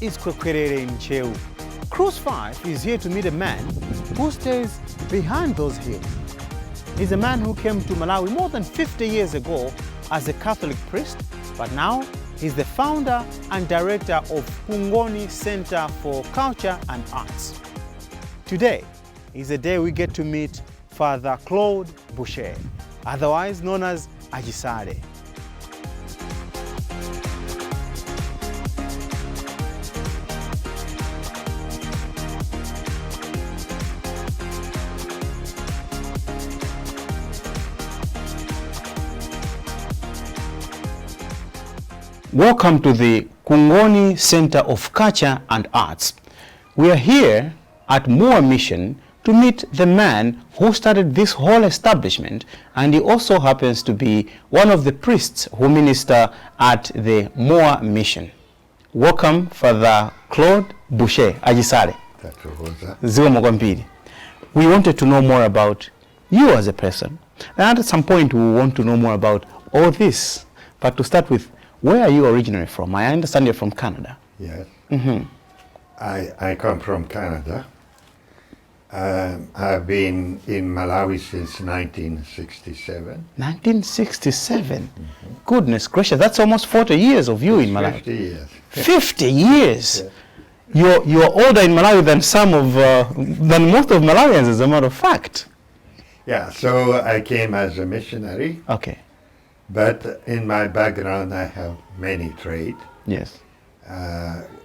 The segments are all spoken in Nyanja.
is Kwekwerere in Cheu. Cruise 5 is here to meet a man who stays behind those hills. He's a man who came to Malawi more than 50 years ago as a Catholic priest, but now he's the founder and director of Kungoni Centre for Culture and Arts. Today is the day we get to meet Father Claude Boucher, otherwise known as Achisale. Welcome to the Kungoni Centre of Culture and Arts. We are here at Mua Mission to meet the man who started this whole establishment, and he also happens to be one of the priests who minister at the Mua Mission. Welcome, Father Claude Boucher, Achisale. We wanted to know more about you as a person, and at some point we want to know more about all this. But to start with, where are you originally from? I understand you're from Canada. Yes. I come from Canada. I've been in Malawi since 1967. 1967? Goodness gracious, that's almost 40 years of you in Malawi. 50 years. 50 years? Yeah. You're older in Malawi than than most of Malawians, as a matter of fact. Yeah, so I came as a missionary. Okay. But in my background, I have many trades. Yes.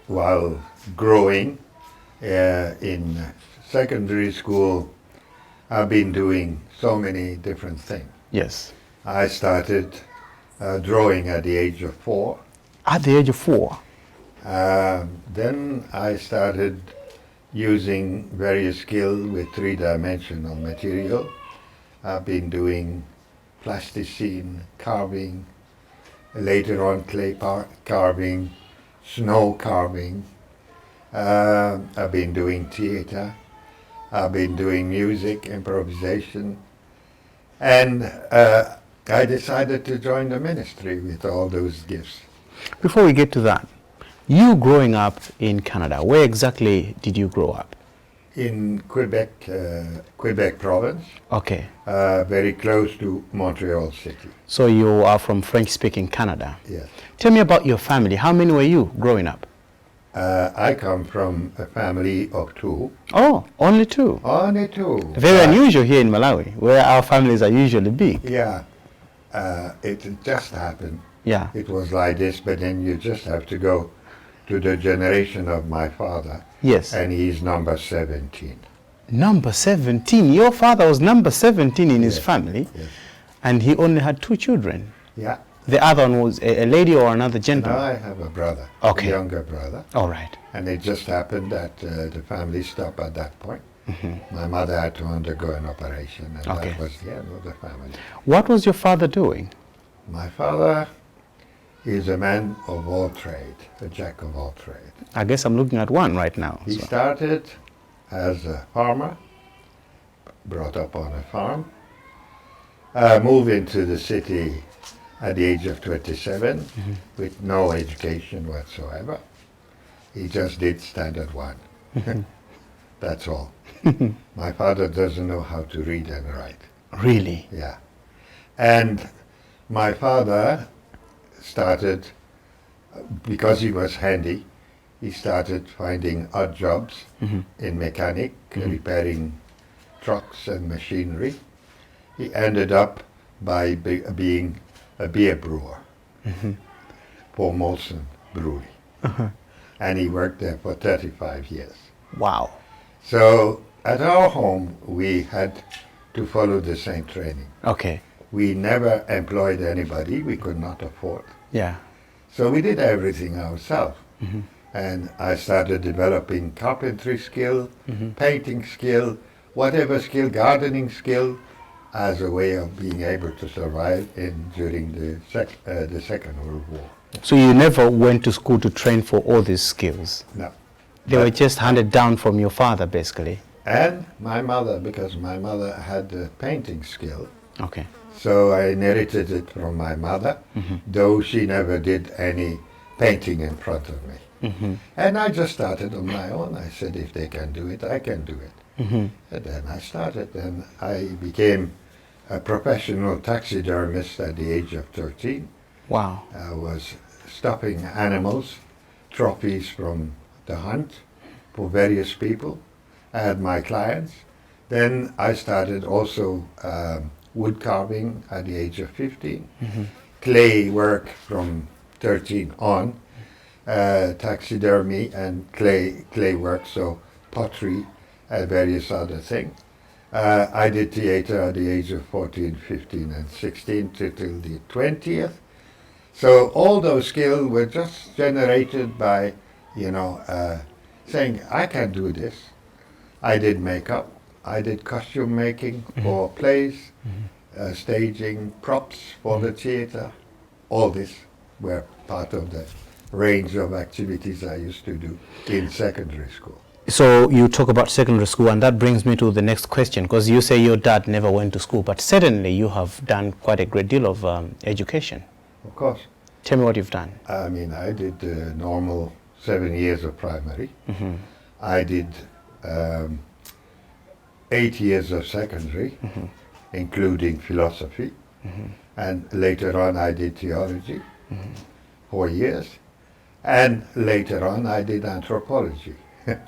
While growing in secondary school, I've been doing so many different things. Yes. I started drawing at the age of 4. At the age of 4? Then I started using various skills with 3-dimensional material. I've been doing plasticine, carving, later on clay carving, snow carving. I've been doing theater. I've been doing music, improvisation. And I decided to join the ministry with all those gifts. Before we get to that, you growing up in Canada, where exactly did you grow up? In Quebec, Quebec province. Okay. Very close to Montreal City. So you are from French-speaking Canada. Yes. Tell me about your family. How many were you growing up? I come from a family of 2. Oh, only 2? Only 2. Very unusual here in Malawi, where our families are usually big. Yeah. It just happened. Yeah. It was like this, but then you just have to go to the generation of my father. Yes. And he's number 17. Number 17? Your father was number 17 in his family? Yes. And he only had 2 children? Yeah. The other one was a lady or another gentleman? No, I have a brother. Okay. A younger brother. All right. And it just happened that the family stopped at that point. My mother had to undergo an operation, and that was the end of the family. What was your father doing? My father is a man of all trades, a jack of all trades. I guess I'm looking at one right now. He started as a farmer, brought up on a farm, moved into the city at the age of 27 with no education whatsoever. He just did standard 1. That's all. My father doesn't know how to read and write. Really? Yeah. And my father started, because he was handy, he started finding odd jobs in mechanic, repairing trucks and machinery. He ended up by being a beer brewer for Molson Brewery. And he worked there for 35 years. Wow. So at our home, we had to follow the same training. Okay. We never employed anybody. We could not afford. Yeah. So we did everything ourselves. And I started developing carpentry skill, painting skill, whatever skill, gardening skill, as a way of being able to survive during the Second World War. So you never went to school to train for all these skills? No. They were just handed down from your father, basically? And my mother, because my mother had the painting skill. Okay. So I inherited it from my mother, though she never did any painting in front of me. And I just started on my own. I said, if they can do it, I can do it. And then I started, and I became a professional taxidermist at the age of 13. Wow. I was stopping animals, trophies from the hunt for various people. I had my clients. Then I started also wood carving at the age of 15. Clay work from 13 on. Taxidermy and clay work, so pottery and various other things. I did theater at the age of 14, 15, and 16 till the 20th. So all those skills were just generated by, saying, I can do this. I did makeup. I did costume making for plays, staging, props for the theater. All this were part of the range of activities I used to do in secondary school. So you talk about secondary school, and that brings me to the next question, because you say your dad never went to school, but certainly you have done quite a great deal of education. Of course. Tell me what you've done. I mean, I did the normal 7 years of primary. I did 8 years of secondary, including philosophy. And later on I did theology, 4 years. And later on I did anthropology.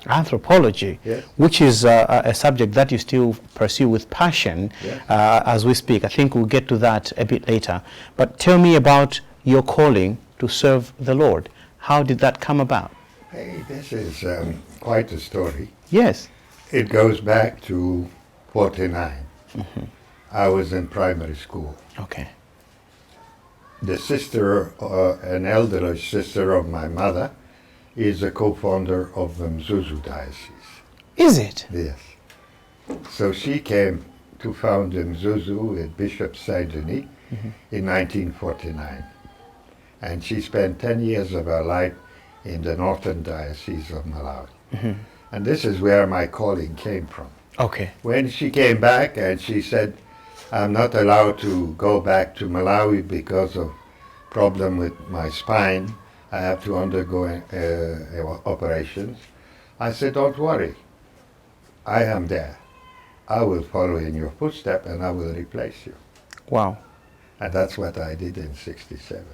Anthropology, yes. Which is a subject that you still pursue with passion, yes. As we speak. I think we'll get to that a bit later. But tell me about your calling to serve the Lord. How did that come about? Hey, this is quite a story. Yes. It goes back to 49. I was in primary school. Okay. The sister, an elderly sister of my mother, is a co-founder of the Mzuzu diocese. Is it? Yes. So she came to found the Mzuzu with Bishop Saint-Denis in 1949. And she spent 10 years of her life in the northern diocese of Malawi. And this is where my calling came from. Okay. When she came back and she said, I'm not allowed to go back to Malawi because of problem with my spine. I have to undergo operations. I said, don't worry. I am there. I will follow in your footsteps and I will replace you. Wow. And that's what I did in 67.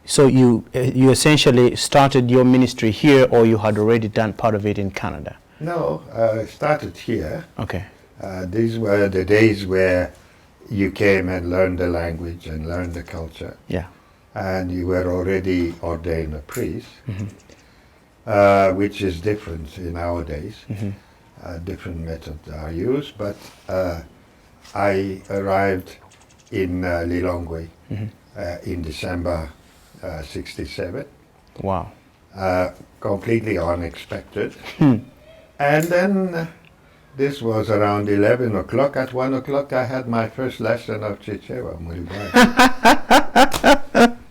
So you essentially started your ministry here, or you had already done part of it in Canada? No, I started here. Okay. These were the days where you came and learned the language and learned the culture. Yeah. And you were already ordained a priest, which is different in nowadays. Different methods are used, but I arrived in Lilongwe in December 67. Wow. Completely unexpected. And then this was around 11 o'clock. At 1 o'clock I had my first lesson of Chichewa.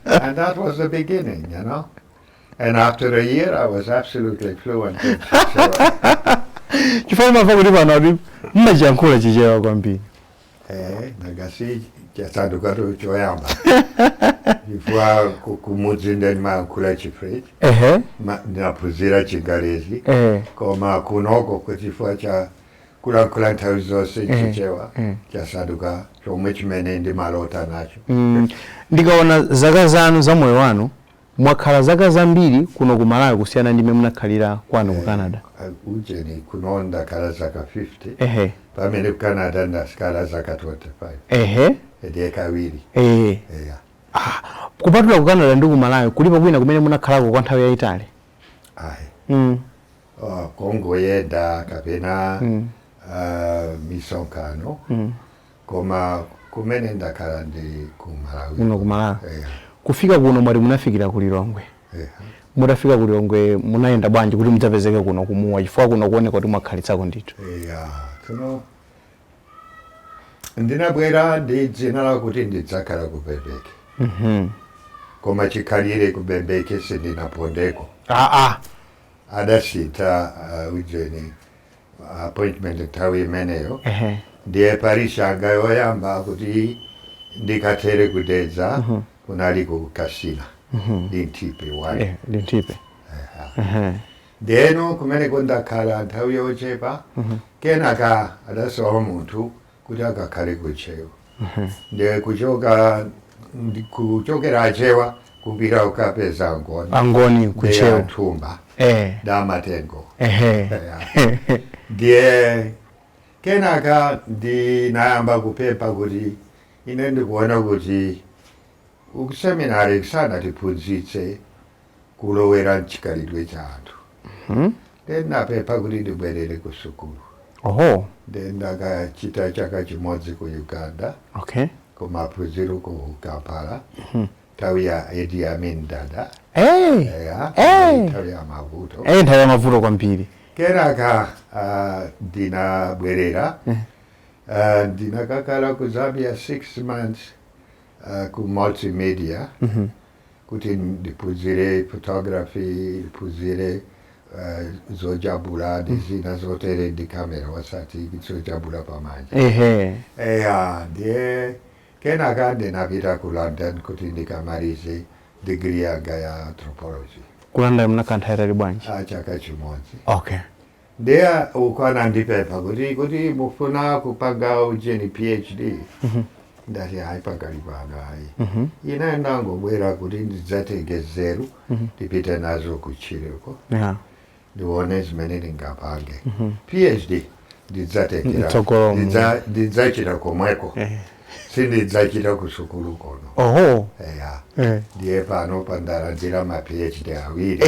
And that was the beginning, you know. And after a year I was absolutely fluent in Chichewa. Chifukwa kuti pano mmachiyankhula Chichewa kwambiri. Nagasi chasanduka choyamba. Chifukwa kumudzi ndimayankhula Chifriji. Ndinaphunzira Chingerezi. Koma kunoko kuchifukwa cha kulankhula nthawi zonse Chichewa chasanduka chomwe chimene ndimalota nacho. Ndikaona zaka zanu za moyo wanu, mwakhala zaka zambiri kuno ku Malawi kusiyana ndi mmene munakhalira kwanu ku Canada. Ujeni kuno ndakhala zaka 50. Pamene ku Canada ndakhala zaka 25. Ndiye kawiri. Kupatula ku Canada ndi ku Malawi kulipo kwina kumene munakhalako kwa nthawi yayitali? Kongoyenda kapena misonkhano. Koma kumene ndakhala ndi ku Malawi. Kuno ku Malawi. Kufika kuno mwati munafikira ku Lilongwe. Mutafika ku Lilongwe munayenda bwanji kuti mudzapezeke kuno kumuwa, chifukwa kuno kuoneka kuti mwakhalitsako ndithu? Tuno ndinabwera ndi dzina lakuti ndidzakhala ku Bembeke. Koma chikhalire ku Bembeke sindinapondeko. Adasita ujeni appointment nthawi imeneyo. Ndiye parishanga yoyamba kuti ndikatere kudedza kunali ku Kasina. Lintipe wani. Lintipe. Deno kumene kundakhala nthawi yochepa kenaka adasowa munthu kuti akakhale kuchewa ndiye kuchokera achewa kupita ukapeza angoni kuchewa thumba da matengo ndiye kenaka ndinayamba kupempha kuti ine ndikuona kuti ukuseminari kusanatiphunzitse kulowera mchikhalidwe cha anthu ndinapempha kuti ndibwerere ku sukulu ndakachita chaka chimodzi ku Uganda kumaphunziro ku Kampala nthawi ya Idi Amin Dada nthawi ya mavuto kwambiri kenaka ndinabwerera ndinakakhala ku Zambia 6 months ku multimedia kuti ndiphunzire photography ndiphunzire zojabula ndizina zotere ndi kamera wasati zojabula pamanja ndiye kenaka ndinapita ku London kuti ndikamalize degree yanga ya anthropology. Ku London mnakanthairali bwanji? Chaka chimodzi. Ndiye ukwana ndipempha kuti mufuna kupanga ujeni PhD. Ndati hayi pakali pano hayi. Ine ndangobwera kuti ndidzatenge zeru ndipite nazo kuchireko. Ndione zimene ndingapange. PhD ndidzatekera ndidzachita komweko sindidzachita kusukulu kono. Ndiye pano pandalandira ma PhD awiri.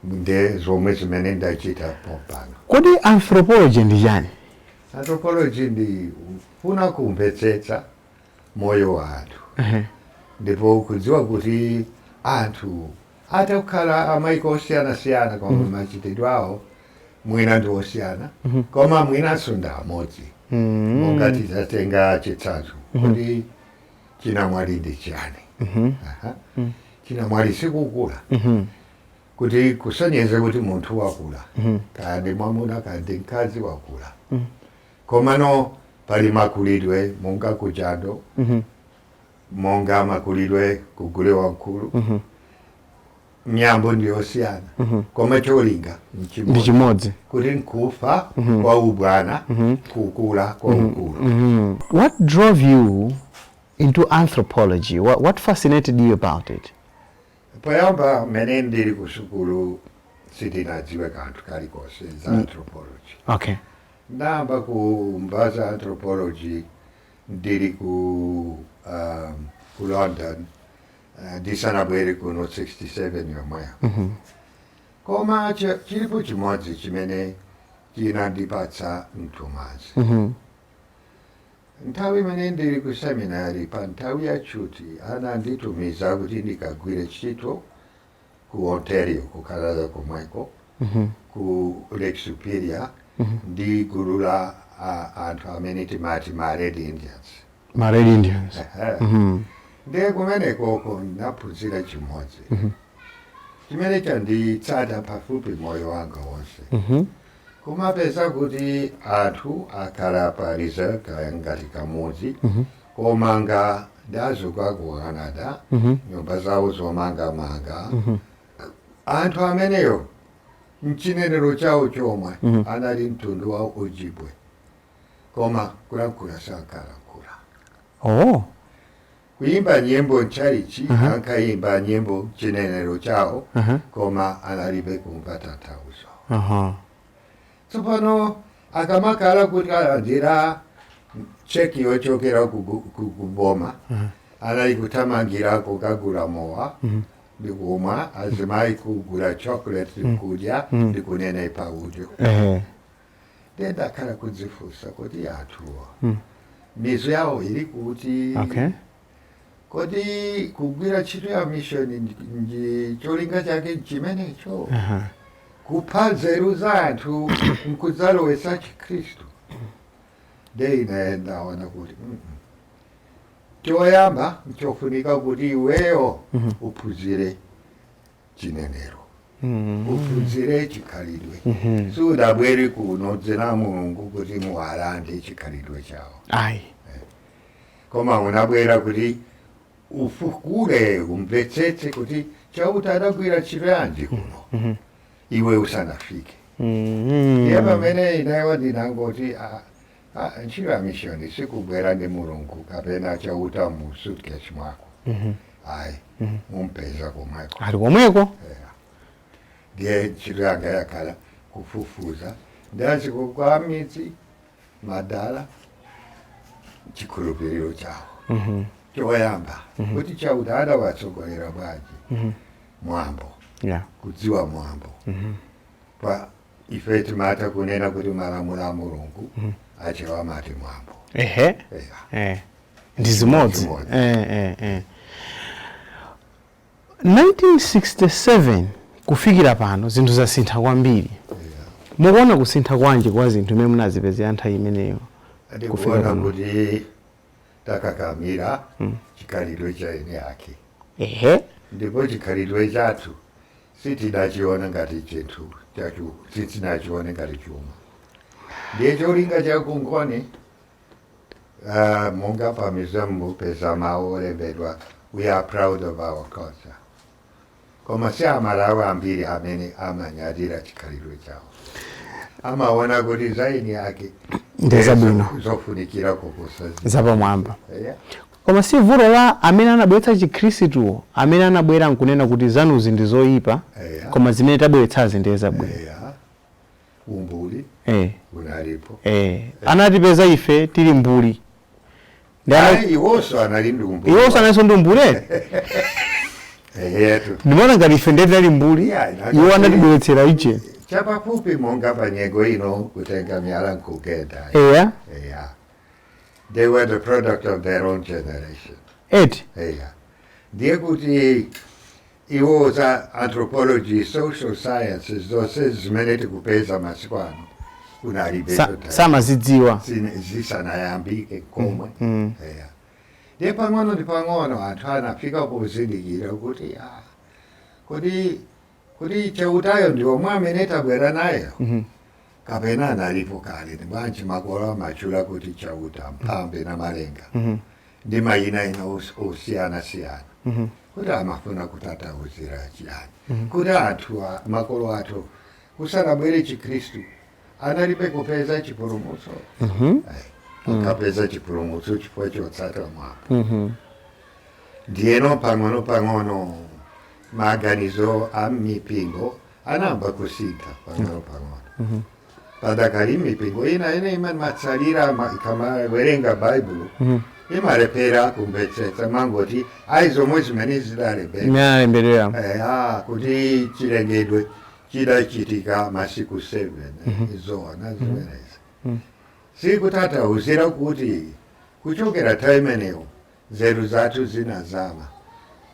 Nde zomwe zimene ndachita popano. Kodi anthropology ndi chani? Anthropology ndi funa kumvetsetsa moyo wa anthu. Ndipo kudziwa kuti anthu atakhala amaiko osiyana-siyana koma machitidwe awo mwina ndi osiyana koma mwinanso ndi amodzi. Monga tizatenga chitsanzo kuti chinamwali ndi chani. Chinamwali sikukula. Kuti kusonyeze kuti munthu wakula. Kandi mwamuna kandi mkazi wakula. Komano pali makulidwe monga ku jando. Monga makulidwe ku gulewamkulu. Nyambo ndi osiyana. Koma cholinga ndi chimodzi. Kuti nkufa kwa ubwana kukula kwa ukulu. What drove you into anthropology? What fascinated you about it? Poyamba mene ndili ku sukulu sindinadziwe kanthu kalikonse za anthropology. Ndamba kumbaza anthropology ndili ku London ndisanabwere kuno 67 yomweyo. Koma chilipo chimodzi chimene chinandipatsa mtumazi. Nthawi imene ndili ku seminari pa nthawi yachuti ananditumiza kuti ndikagwire ntchito ku Ontario ku Canada komweko ku Lake Superior ndi gulu la anthu amene timati ma Red Indians. Ndiye kumeneko ndaphunzira chimodzi chimene chanditsata pafupi moyo wanga wonse. Kumapeza kuti anthu akhala pa reserve ngati kamudzi komanga ndazuka ku Canada nyumba zawo zomangamanga. Anthu ameneyo mchinenero chawo chomwe anali mtundu wa Ojibwe koma kulankhula sankalankhula. Kuimba nyimbo nchalichi ankayimba nyimbo mchinenero chawo koma analibe kumva tanthauzo. Tsopano akamakhala kuti alandira cheki yochokera kuboma anali kuthamangira kukagula mowa ndikumwa azimayi kugula chocolate kudya ndikunena paudyo. Ndakhala kudzifunsa kuti anthuwo mizu yawo ili kuti kodi kugwira ntchito ya mission cholinga chake chimenecho kupha nzeru za anthu nkudzalowetsa Chikhristu. Ndiye ine ndaona kuti choyamba chofunika kuti iweyo uphunzire chinenero uphunzire chikhalidwe sudabwere kuno dzera Mulungu kuti muwalande chikhalidwe chawo. Koma unabwera kuti ufukule umvetsetse kuti chauta adakwira chirandi kuno iwe usanafike ndiye pamene inewo ndinangoti Nyau Mission sikubwera nemurungu kapena chauta mu suitcase mwako hayi mumpeza komweko ali komweko ndiye ntchito yanga yakhala kufufuza ndaziko kwa midzi madala chikhulupiriro chawo choyamba kuti chauta adawatsogolera bwanji mwambo kudziwa mwambo pa ife timata kunena kuti malamulo a mulungu achewa mati mwambo ndizimodzi 1967 kufikira pano zinthu zasintha kwambiri mukuona kusintha kwanje kwa zinthu mmene munazipezera nthawi imeneyo kufikira kuti takakamira chikhalidwe cha ene yake ndipo chikhalidwe chathu sitinachiona ngati chinthu chachu sitinachiona ngati chuma ndiye cholinga cha Kungoni monga pamizamu peza mawu olembedwa we are proud of our culture koma si amalawi ambiri amene amanyadira chikhalidwe chawo amaona kuti zaini yake ndezabwino zofunikira kuposa zapamwamba koma si vuto la amene anabweretsa chikhristu amene anabwera nkunena kuti zanuzi ndi zoyipa koma zimene tabweretsazi ndi zabwino umbuli unalipo anatipeza ife tili mbuli iwonso anali ndi umbuli iwonso analinso ndi umbuli ndimaona ngati ife ndiye tinali mbuli iwo anatibweretsera iche chapafupi monga panyengo ino kutenga miyala nkugenda they were the product of their own generation ndiye kuti iwo za anthropology social sciences zonse zimene tikupeza masiku ano samazidziwa zisanayambike komwe ndiye pang'ono ndi pang'ono anthu anafika pozindikira kuti kuti chautayo ndi omwe amene tabwera nayo kapena analipo kale ndi bwanji makolo amachula kuti chauta mphambe na malenga ndi mayina ina osiyana-siyana kuti amafuna kutatauzira chiyani kuti anthu makolo athu kusanabwere chikhristu analibe kupeza chipulumutso akapeza chipulumutso chifukwa chotsata mwambo ndiyeno pang'ono pang'ono maganizo a mipingo anamba kusintha pang'ono pang'ono padakali mipingo ina imatsalira ikamawerenga baibulo imalepera kumvetsetsa mangoti aizomwe zimene zidalembera kuti chilengedwe chidachitika masiku 7 izona zimenezi sikutatauzira kuti kuchokera nthawi imeneyo nzeru zathu zinazama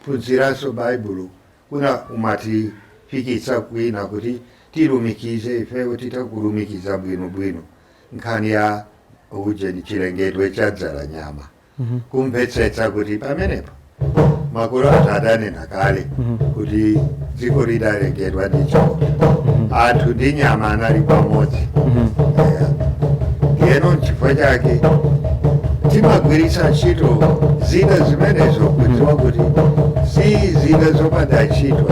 phunziranso baibulo kuna umatifikitsa kwina kuti tilumikize ifewo titakulumikiza bwinobwino nkhani ya ujeni chilengedwe chadzala nyama kumvetsetsa kuti pamenepo makolo athu adanena kale kuti dziko lidalengedwa ndi chauta anthu ndi nyama anali pamodzi ndiyeno n'chifukwa chake timagwiritsa ntchito zina zimenezo kudziwa kuti si zina zopanda ntchito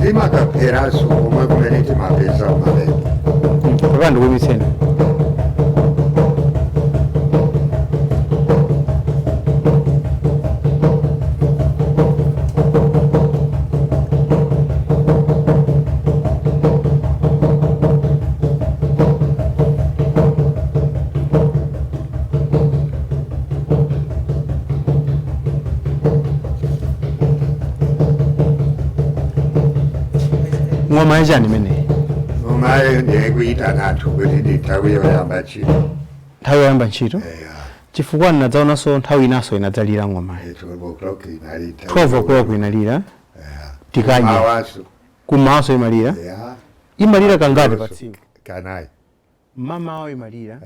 zimakapheranso komwe kumene timapeza malemba apandu kumiseni ngoma yachani imene ngomayo ndiyekuyitana anthu kuti ndi nthawi yoyamba ntchito nthawi yoyamba ntchito chifukwa ndinadzaonanso nthawi inaso inadzalira ngomayo 12 o'clock inalira tikadya kumawaso imalira imalira kangati pa tsiku kanayi mamawa imalira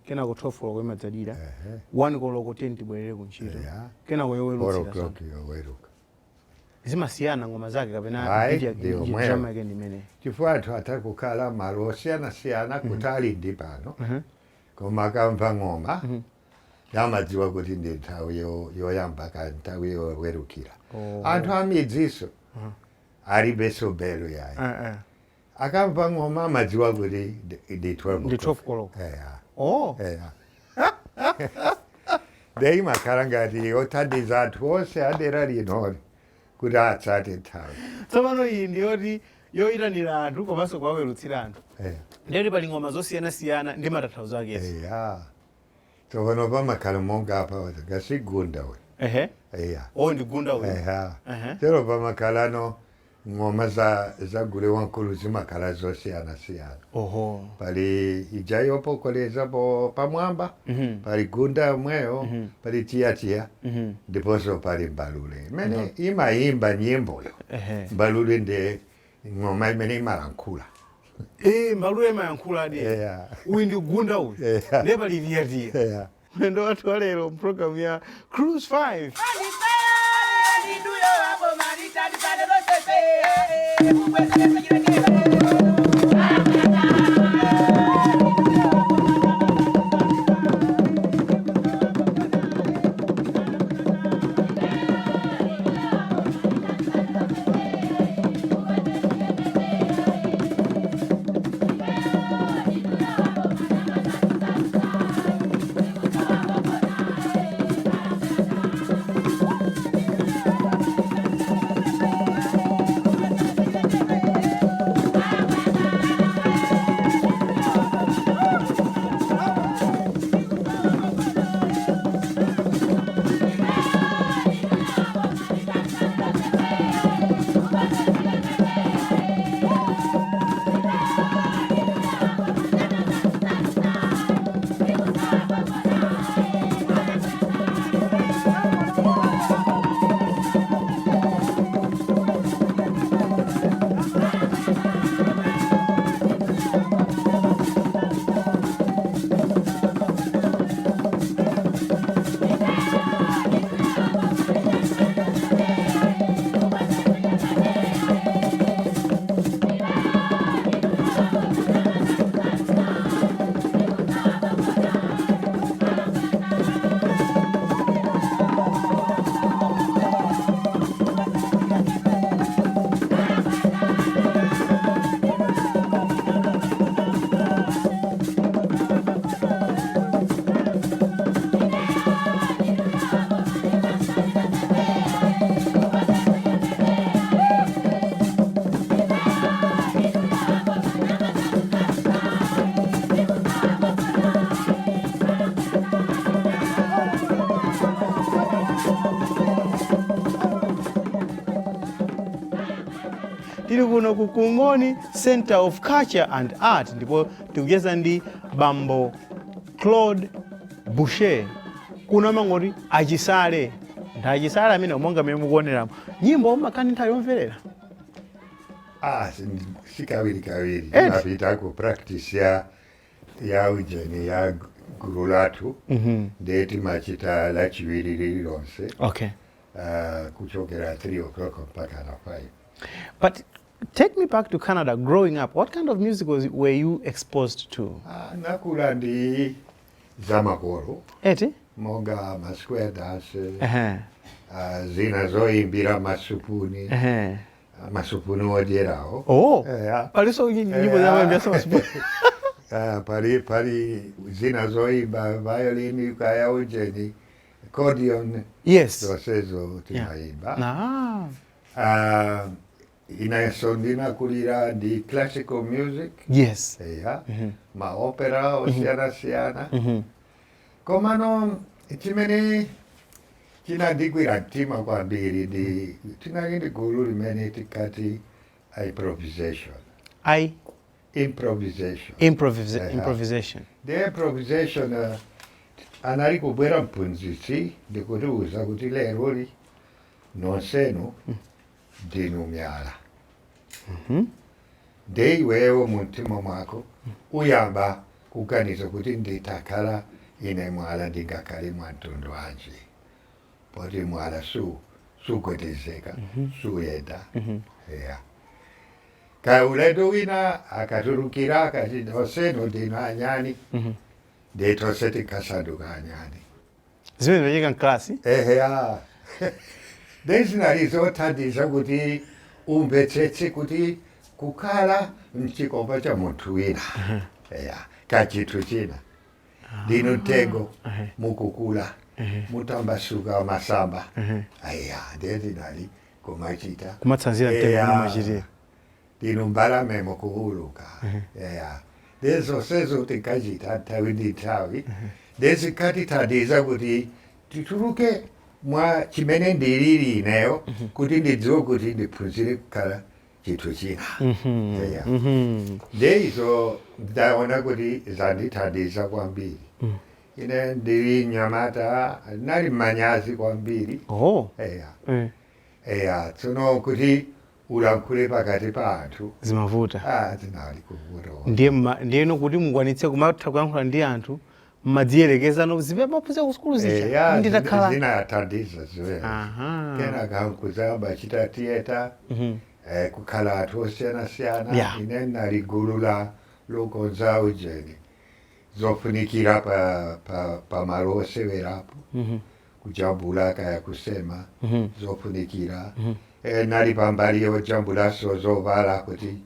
kenako 12 o'clock imadzalira 1 koloko 10 tibwerere ku ntchito kenako yowerutsira zimasiyana ngoma zake kapena njama yake ndimene chifukwa anthu atakukhala malo osiyana-siyana kutali ndi pano koma akamva ngoma yamadziwa kuti ndi nthawi yoyamba ka nthawi yowerukira anthu amidziso aribe sobelo yayi akamva ngoma madziwa kuti ndi 12 koloko. eya Oh. eya dei makhala ngati othandiza anthu onse adera lino kuti atsate nthawi. Tsopano iyi ndiyoti yoyitanira anthu komanso kuwawerutsira anthu. Ndiyoti pali ngoma zosiyanasiyana ndi matanthauzo ake. Eya tsopano pamakhala monga apa ngasigunda we. Eya. Oh, ndi gunda we. Eya. Chero pamakhalano ngoma za gulewamkulu zimakhala zosiyanasiyana. Oho. Pali ijayopo kolezapo pamwamba, pali gunda mweyo, pali tiya ndiponso pali mbalule. Mene imayimba nyimboyo. Mbalule ndi ngoma imene imalankhula. Mbalule imayankhula ndi. Uyu ndi gunda uyu. Ndiye pali tiya. Mwendo wathu wa lero mpulogalamu ya Cruise 5. Tili kuno ku Kungoni Centre of Culture and Art ndipo tikucheza ndi Bambo Claude Boucher. Kuno mangoti Achisale. Ndi Achisale amene monga mmene mukuoneramo. Nyimbo makani nthawi yomverera. Sikawiri. Napita ku practice ya ujeni ya guru lathu. Ndeti machita lachiwiri lililonse. Okay. Kuchokera 3 o'clock mpaka na 5. But take me back to Canada growing up. What kind of music were you exposed to? Nakula ndi zamakolo. Eti? Monga masquare dance. Zina zoimbira masupuni. Masupuni odyerawo. Oh. Paliso nyimbo za masupuni. Pali zina zoimba violin kaya ujeni accordion. Yes. Zosezo timaimba. Inasondina kulira ndi classical music. Yes. Ma opera osiyanasiyana. Komano chimene chinadigwira mtima kwambiri ndi tinalindi gulu limene tikati improvisation. Improvisation. The improvisation anali kubwera mphunzitsi ndikutiuza kuti lero nonsenu ndinu myala. Nde iwewo mumtima mwako uyamba kuganiza kuti nditakhala ine mwala ndingakhale mwantundu wanji. Poti mwala sugwedezeka, suyenda. Kaya ulendo wina akatulukira akati nonsenu ndinu anyani. Nde tonse tikasanduka anyani. Zimene mechika mklasi? Nde zinali zothandiza kuti umbetsetse kuti kukhala mchikomba cha munthu wina kachitu china ndinu tego mukukula mutambasuka masamba ndeti nali kumachita kumatsanzira mtengo machitira ndinu mbalame mukuuluka dezo sezo tikachita nthawi ndi nthawi dezikatithandiza kuti tituluke mwa chimene ndilili ineyo kuti ndidziwe kuti ndiphunzire kukhala chinthu china ndeizo ndaona kuti zandithandiza kwambiri ine ndili nyamata nali manyazi kwambiri tsono kuti ulankhule pakati pa anthu zimavuta zinali kuvuta ndiye kuti mukwanitse kumatha kuyankhula ndi anthu mmadziyelekeza nozipe maphunzira ku sukulu zija nditakhala zinathandiza ziwene kenaka nkuzamba chita theater kukhala anthu osiyanasiyana ine nali gulu lokonza ujeni zofunikira pa malo osewerapo kujambula kaya kusema zofunikira nali pambali yojambulaso zovala kuti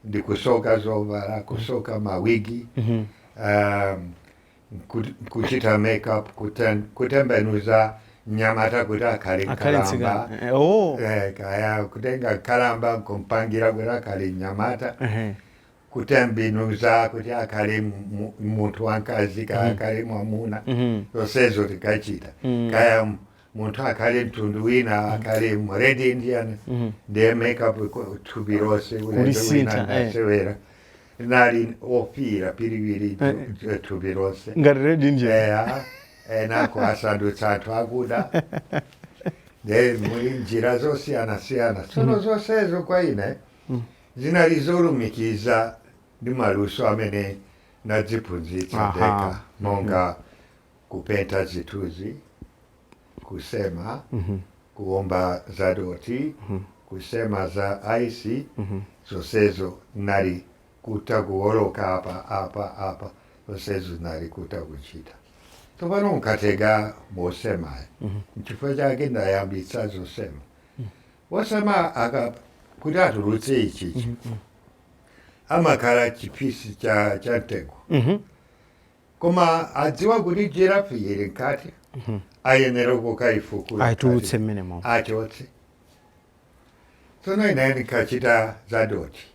ndikusoka zovala kusoka mawigi kuchita makeup kutembenuza nyamata kuti akhali nkalamba kaya kutenga nkalamba kumpangira kuti akhali nyamata kutembenuza kuti akhali munthu wankazi kaya akhali mwamuna zosezo tikachita kaya munthu akhali mtundu wina akhali red indian ndiye makeup thupi lonse ulendo wina ndasewera nali ofira piriwiri thupi lonse ngati red indian nako asandutsa anthu akuda de njira zosiyanasiyana tsono zonsezo kwa ine zinali zolumikiza ndi maluso amene nadziphunzitsa ndekha monga kupenta zithunzi kusema kuomba za doti kusema za ice zonsezo nali kuta kuwoloka apa zonsezo nali kuta kuchita tsopano nkatega mosemayo n'chifukwa chake ndayambitsa zosema wosema kuti atulutse ichichi amakhala chipisi cha mtengo koma adziwa kuti jirafu ili nkati ayenera kukayifukula aitulutse mmenemo achotse tsono ine ndikachita za doti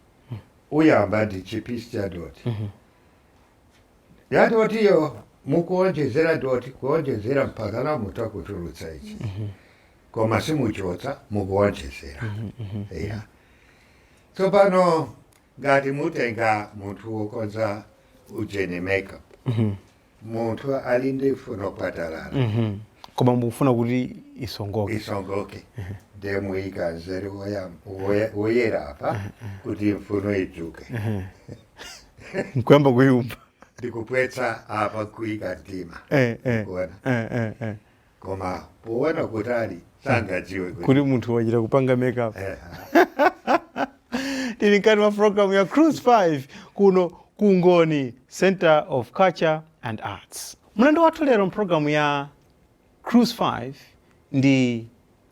uyamba ndi chipisi cha doti ya dotiyo mukuonjezera doti kuonjezera mpaka na mutakutulutsa ichi koma simuchotsa mukuonjezera tsopano ngati mutenga munthu wokonza ujeni makeup munthu ali ndi funo kwatalala koma mukufuna kuti isongoke ndiye muyika nzere woyera apa kuti mfuno idzuke nkuyamba kuyumba ndikupwetsa apa kuyika mtima kuona koma poona kuti ali sangadziwe kuti munthu wachita kupanga makeup tili nkati mwa programu ya Cruise 5 kuno Kungoni Centre of Culture and Arts. Mlendo wathu lero mpulogalamu ya Cruise 5 ndi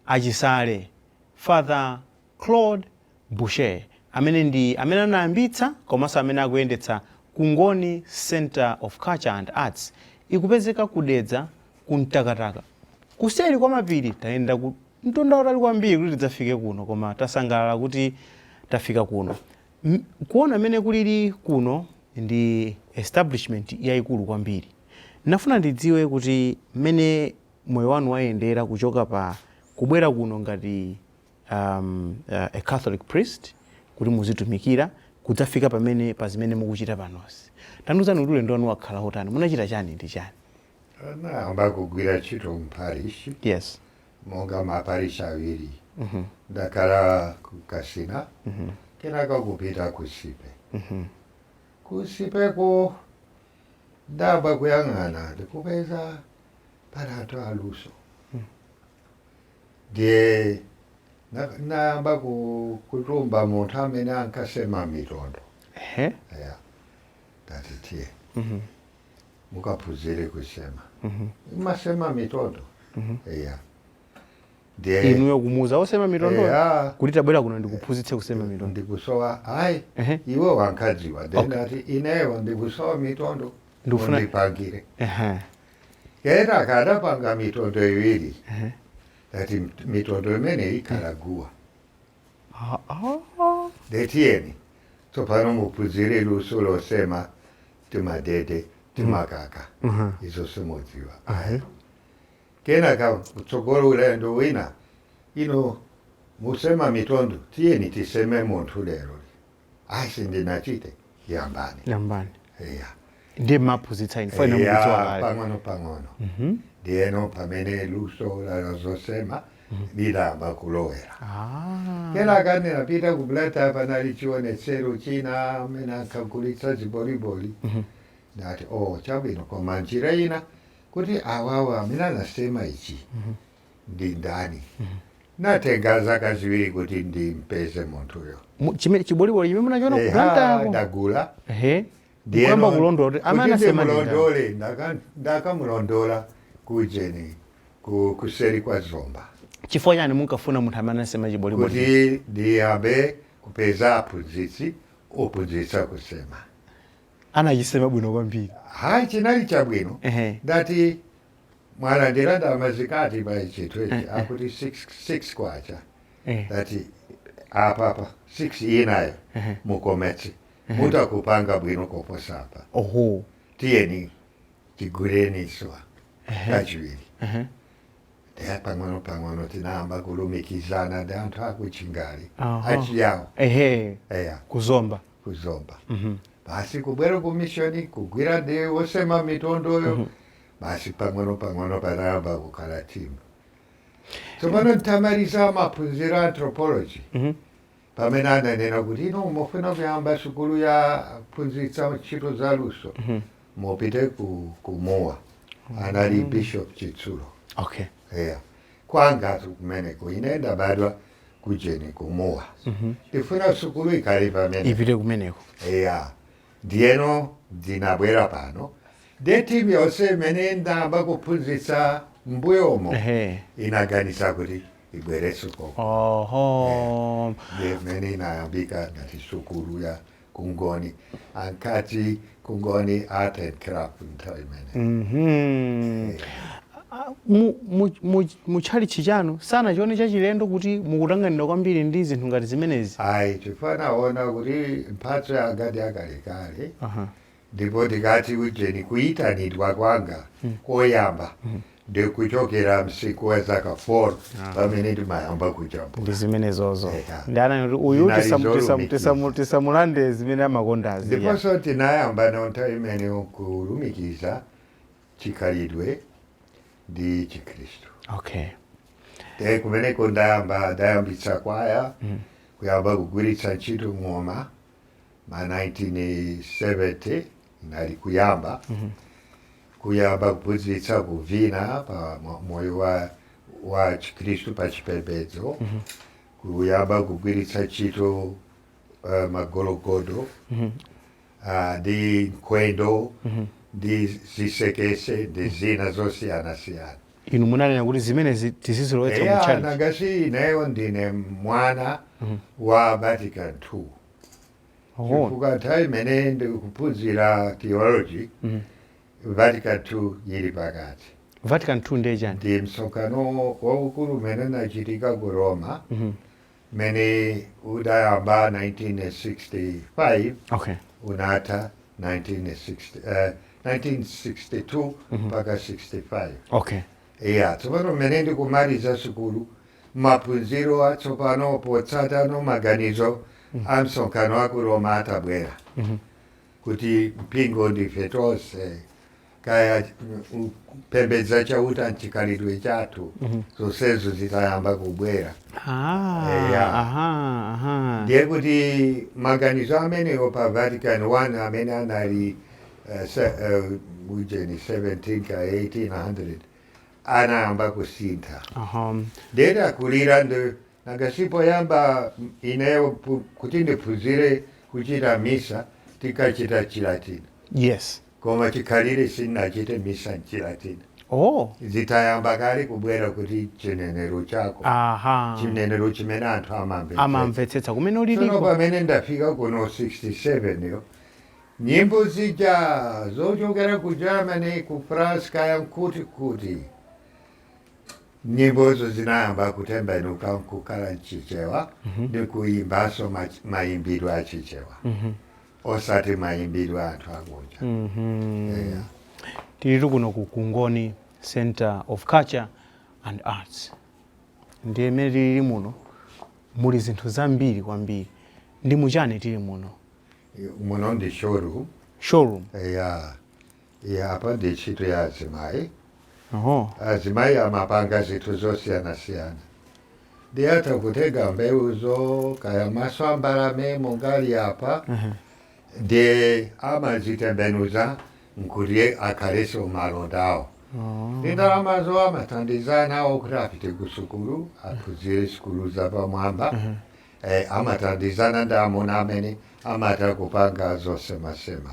Achisale Father Claude Boucher amene anayambitsa komanso amene akuyendetsa Kungoni Centre of Culture and Arts ikupezeka kudedza kumtakataka kuseri kwa mapiri tayenda ku mtunda utali kwambiri kuti tidzafike kuno koma tasangalala kuti tafika kuno kuona amene kulili kuno ndi establishment yayikulu kwambiri. Nafuna ndidziwe kuti mmene moyo wanu wayendera kuchoka pa kubwera kuno ngati a Catholic priest kuti muzitumikira kudzafika pamene pa zimene mukuchita panosi. Tanduzani kuti ulendo wanu wakhala otani, munachita chani ndi chani? Nayamba kugwira ntchito mparish. Yes. Monga maparish awiri. Ndakhala ku Kasina. Kenaka kupita kusipe. Kusipeko ndaba kuyang'ana ndikupeza palato aluso. Ndiye nayamba kutumba munthu amene ankasema mitondo. Tatitie. Mukaphunzire kusema. Masema mitondo. ndiye inuyo kumuza osema mitondo eya kuti tabwera kuno ndikuphunzitse kusema mitondo. ndikusowa hayi Ehe. iwe wankadziwa then ati ineyo ndikusowa mitondo Ndikufuna- undipangire Ehe. kena kadapanga mitondo iwiri Ehe. ati mitondo imene ikalaguwa Ah. ndetiyeni tsopano muphunzire luso losema timadede timakaka izo simudziwa ayi kenaka kutsogolo ulendo wina ino musema mitondo tiyeni tiseme munthu lero ayi sindinachite yambani eya ndiye maphunzitsa ine fana mukudziwa kale. pang'ono ndiyeno pamene luso lalozosema lidamba kulowera kenaka ndinapita kubulata panali chionetsero china amene ankagulitsa ziboliboli ndati chabwino koma njira ina kuti awawa amene anasema ichi ndi ndani natenga zaka ziwiri kuti ndimpeze munthuyo chimene chiboliboli chimene munachiona kuplantako ndagula ndiyamba kulondola kuti amene anasema mulondole ndakamulondola kujeni kuseri kwa zomba chifukwa chani munkafuna munthu amene anasema chiboliboli kuti ndiyambe kupeza aphunzitsi ophunzitsa kusema anachisema bwino kwambiri hayi chinali chabwino ndati mwana ndilanda mazikati pa chinthu ichi akuti 6 kwacha ndati apapa 6 inayo mukometse mutakupanga bwino koposapa tiyeni tiguleniso kachiwiri pang'ono tinayamba kulumikizana ndi anthu akuchingali achiyawo kuzomba basi kubwera ku mishoni kugwira ndi osema mitondoyo basi pang'ono panayamba kukhala timu tsopano ntamaliza maphunziro a anthropology pamene ananena kuti ino mufuna kuyamba sukulu ya phunzitsa ntchito za luso mupite ku Mua anali Bishop Chitsulo kwanga kumeneko ine ndabadwa kujeni ku Mua ndifuna sukulu ikhale pamene ipite kumeneko ndiyeno ndinabwera pano ndetimu yonse imene ndayamba kuphunzitsa mbuyomo inaganiza kuti ibwereso koko ndimene inayambika ngati sukulu ya Kungoni ankati Kungoni Art and Craft nthawi imene muchali chichano sana chione chachilendo kuti mukutanganira kwambiri ndi zinthu ngati zimenezi ayi tifanaona kuti mphatso yanga ndi yakalekale ndipo tikati ujeni kuyitanidwa kwanga koyamba ndikuchokera msiku wa zaka 4 pamene ndimayamba kuchamba ndi zimenezozo ndi anani kuti uyu tisamulande zimene amakondazi ndiponso tinayamba na nthawi imene kulumikiza chikhalidwe ndi Chikhristu kumeneko ndayambitsa kwaya kuyamba kugwiritsa ntchito ng'oma ma 1970 nali kuyamba kuphunzitsa kuvina pa moyo wa Chikhristu pa chipembedzo kuyamba kugwiritsa ntchito magologodo ndi nkhwendo ndi zisekese ndi zina zosiyana-siyana inu munanena kuti zimenezi tizizilowetsa mutchalichi nangasi ineyo ndine mwana wa Vatican II chifukwa nthawi imene ndikuphunzira theology Vatican II ili pakati Vatican II ndiye chani ndi msonkhano waukulu umene unachitika ku Roma umene udayamba 1965 unatha 1962 mpaka 65 tsopano mmene ndikumaliza sukulu maphunziro atsopano potsata maganizo a msonkhano wa ku Roma atabwera kuti mpingo ndife tonse kaya pembedza chauta nchikhalidwe chathu zonsezo zitayamba kubwera ndiye kuti maganizo amenewo pa Vatican I amene anali ujeni 17 ka 1800 anayamba kusintha ndiyeti akulira nangasipo yamba ineyo kuti ndiphunzire kuchita misa tikachita Chilatini koma chikhalire sinachite misa mchilatini Oh. zitayamba kale kubwera kuti chinenero chako. Aha. Chinenero chimene anthu amamvetsetsa kumene ulilipo. Tsono pamene ndafika kuno 67 yo, nyimbo zija zochokera ku Germany, ku France, kaya kuti nyimbozo zinayamba kutembenuka nkukhala Chichewa ndi kuimbanso mayimbidwe a Chichewa. Osati mayimbidwe anthu akunja. Tili kuno ku Kungoni Centre of Culture and Arts. Ndiye mene tili muno muli zinthu zambiri kwambiri. Ndi muchani tili muno? Muno ndi showroom. Showroom? Apa ndi ntchito ya azimayi. Azimayi amapanga zinthu zosiyana-siyana. Ndi atha kutenga mbewuzo kaya maswambalame mongali apa. Ndi amazitembenuza nkuti akhaleso malonda awo. Ndi ndalamazo amathandiza nawo kuti apite ku sukulu, aphunzire sukulu zapamwamba. Amathandizana ndi amuna amene amatha kupanga zosemasema.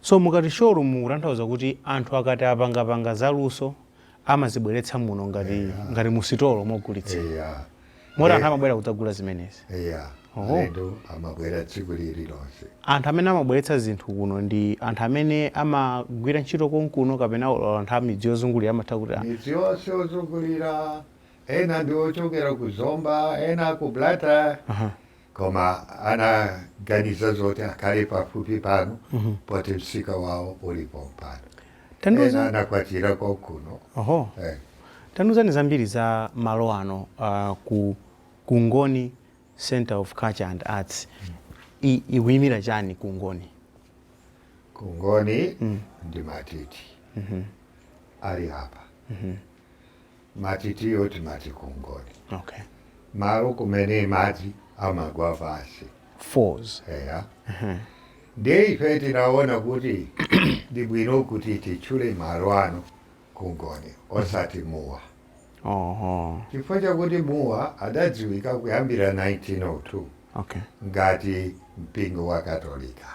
So mukati showroom kutanthauza kuti anthu akati apangapanga zaluso amazibweretsa muno ngati musitolo mogulitsira. Moti anthu amabwera kudzagula zimenezi. Alendo amabwera tsiku lililonse. Anthu amene amabweretsa zinthu kuno ndi anthu amene amagwira ntchito konkuno kapena anthu amidzi yozungulira amatha kuti midzi yonse yozungulira, ena ndi ochokera ku Zomba, ena ku Blata. Koma anaganiza zoti akhale pafupi pano poti msika wawo ulipo pano. Ena anakwatira konkuno. Tanuzani zambiri za malo ano ku Kungoni Centre of Culture and Arts. Ikuyimira chani Kungoni? Kungoni ndi matiti. Ali apa. Matiti yoti mati Kungoni. Malo kumene madzi amagwa pasi. Falls. Ndiye ife tinaona kuti ndi bwino kuti tichule malo ano Kungoni osati Mua. Chifukwa chakuti Mua adadziwika kuyambira 1902 ngati mpingo wa Katolika.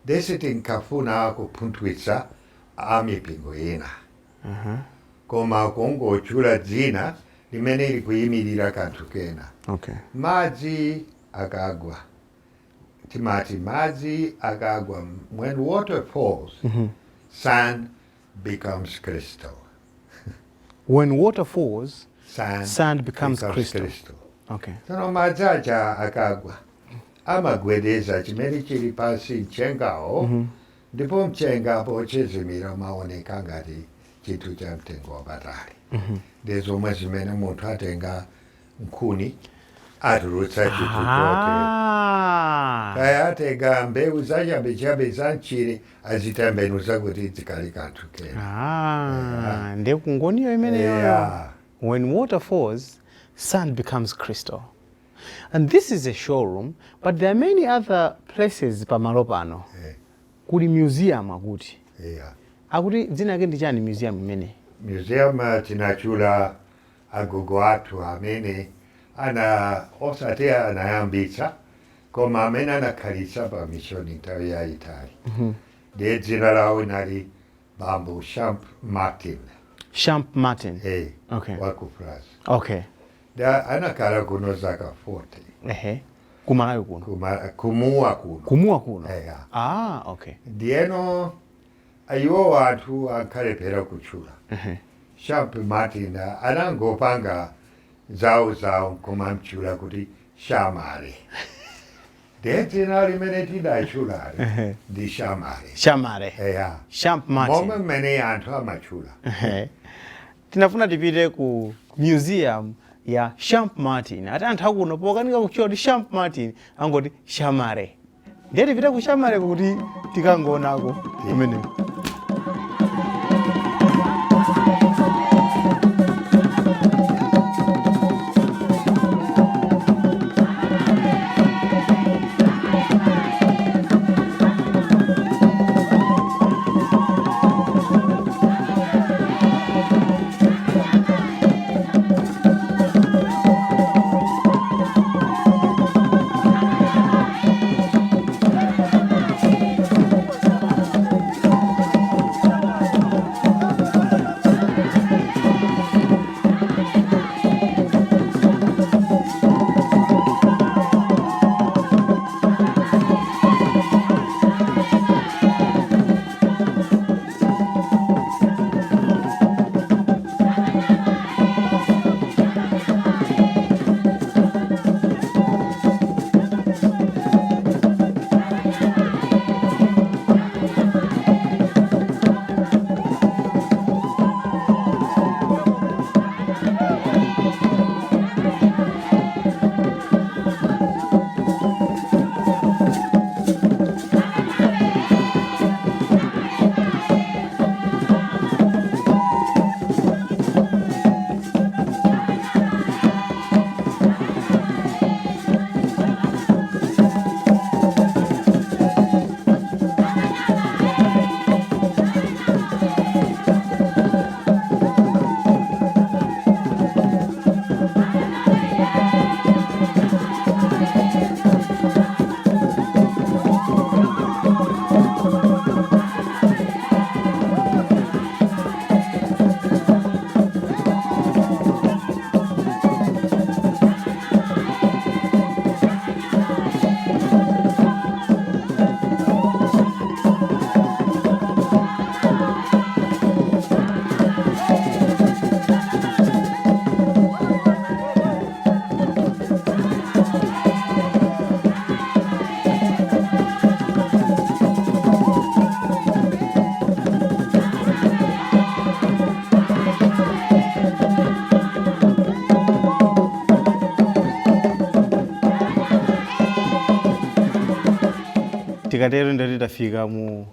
Desi tinkafuna kupunthwitsa amipingo ina. Koma kungochula dzina limene likuyimirira kanthu kena. Madzi akagwa. Timati madzi akagwa. When water falls, sand becomes crystal. When water falls, sand becomes crystal. Tsono madzi aja akagwa. Amagwedeza chimene chili pansi mchengawo. Ndipo mchengapo chizimira maoneka ngati chinthu cha mtengo wapatali. Ndi zomwe zimene munthu atenga nkhuni atulutsa chinthu chote. Kaya atenga mbewu zachabechabe za mchire azitembenuza kuti zikali kanthu kena. Ndiye Kungoniyo imeneyo. When water falls, sand becomes crystal. And this is a showroom, but there are many other places pamalo pano. Kuli museum akuti. Akuti dzina yake ndi chani museum imene? Museum tinachula agogo athu amene osati anayambitsa koma amene anakhalitsa pa mission nthawi yayitali. Ndiye dzina lawo nali Bambo Champ Martin. Champ Martin? Waku France. Anakhala kuno zaka 40. Kumalawi kuno? Kumua kuno. Kumua kuno? Ndiyeno ayiwo anthu ankhalepera kutchula. Champ Martin anangopanga zawo koma mtchula kuti Shamare. Ndiye dzina limene tidachulali ndi Shamare. Champ Martin. Momwe mmene anthu amatchula. Tinafuna tipite ku museum ya Champ Martin. Ati anthu akuno pokanika kutchula kuti Champ Martin angoti Shamare. Ndiye tipite ku Shamare kuti tikangoonako kumeneko. tikatero ndati tafika mu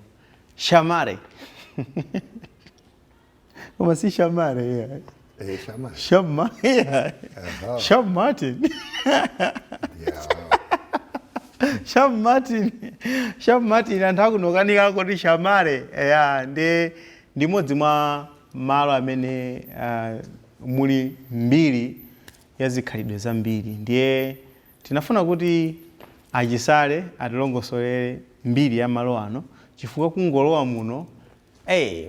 Shamare. Koma si Shamare, yeah. Shamare. Shamare, yeah. Sham Martin. Yeah. Sham Martin anthu akunokanika kuti Shamare, yeah, ndi modzi mwa malo amene muli mbiri ya zikhalidwe zambiri. Ndiye tinafuna kuti Achisale atilongosolere mbiri ya malo ano chifukwa kungolowa muno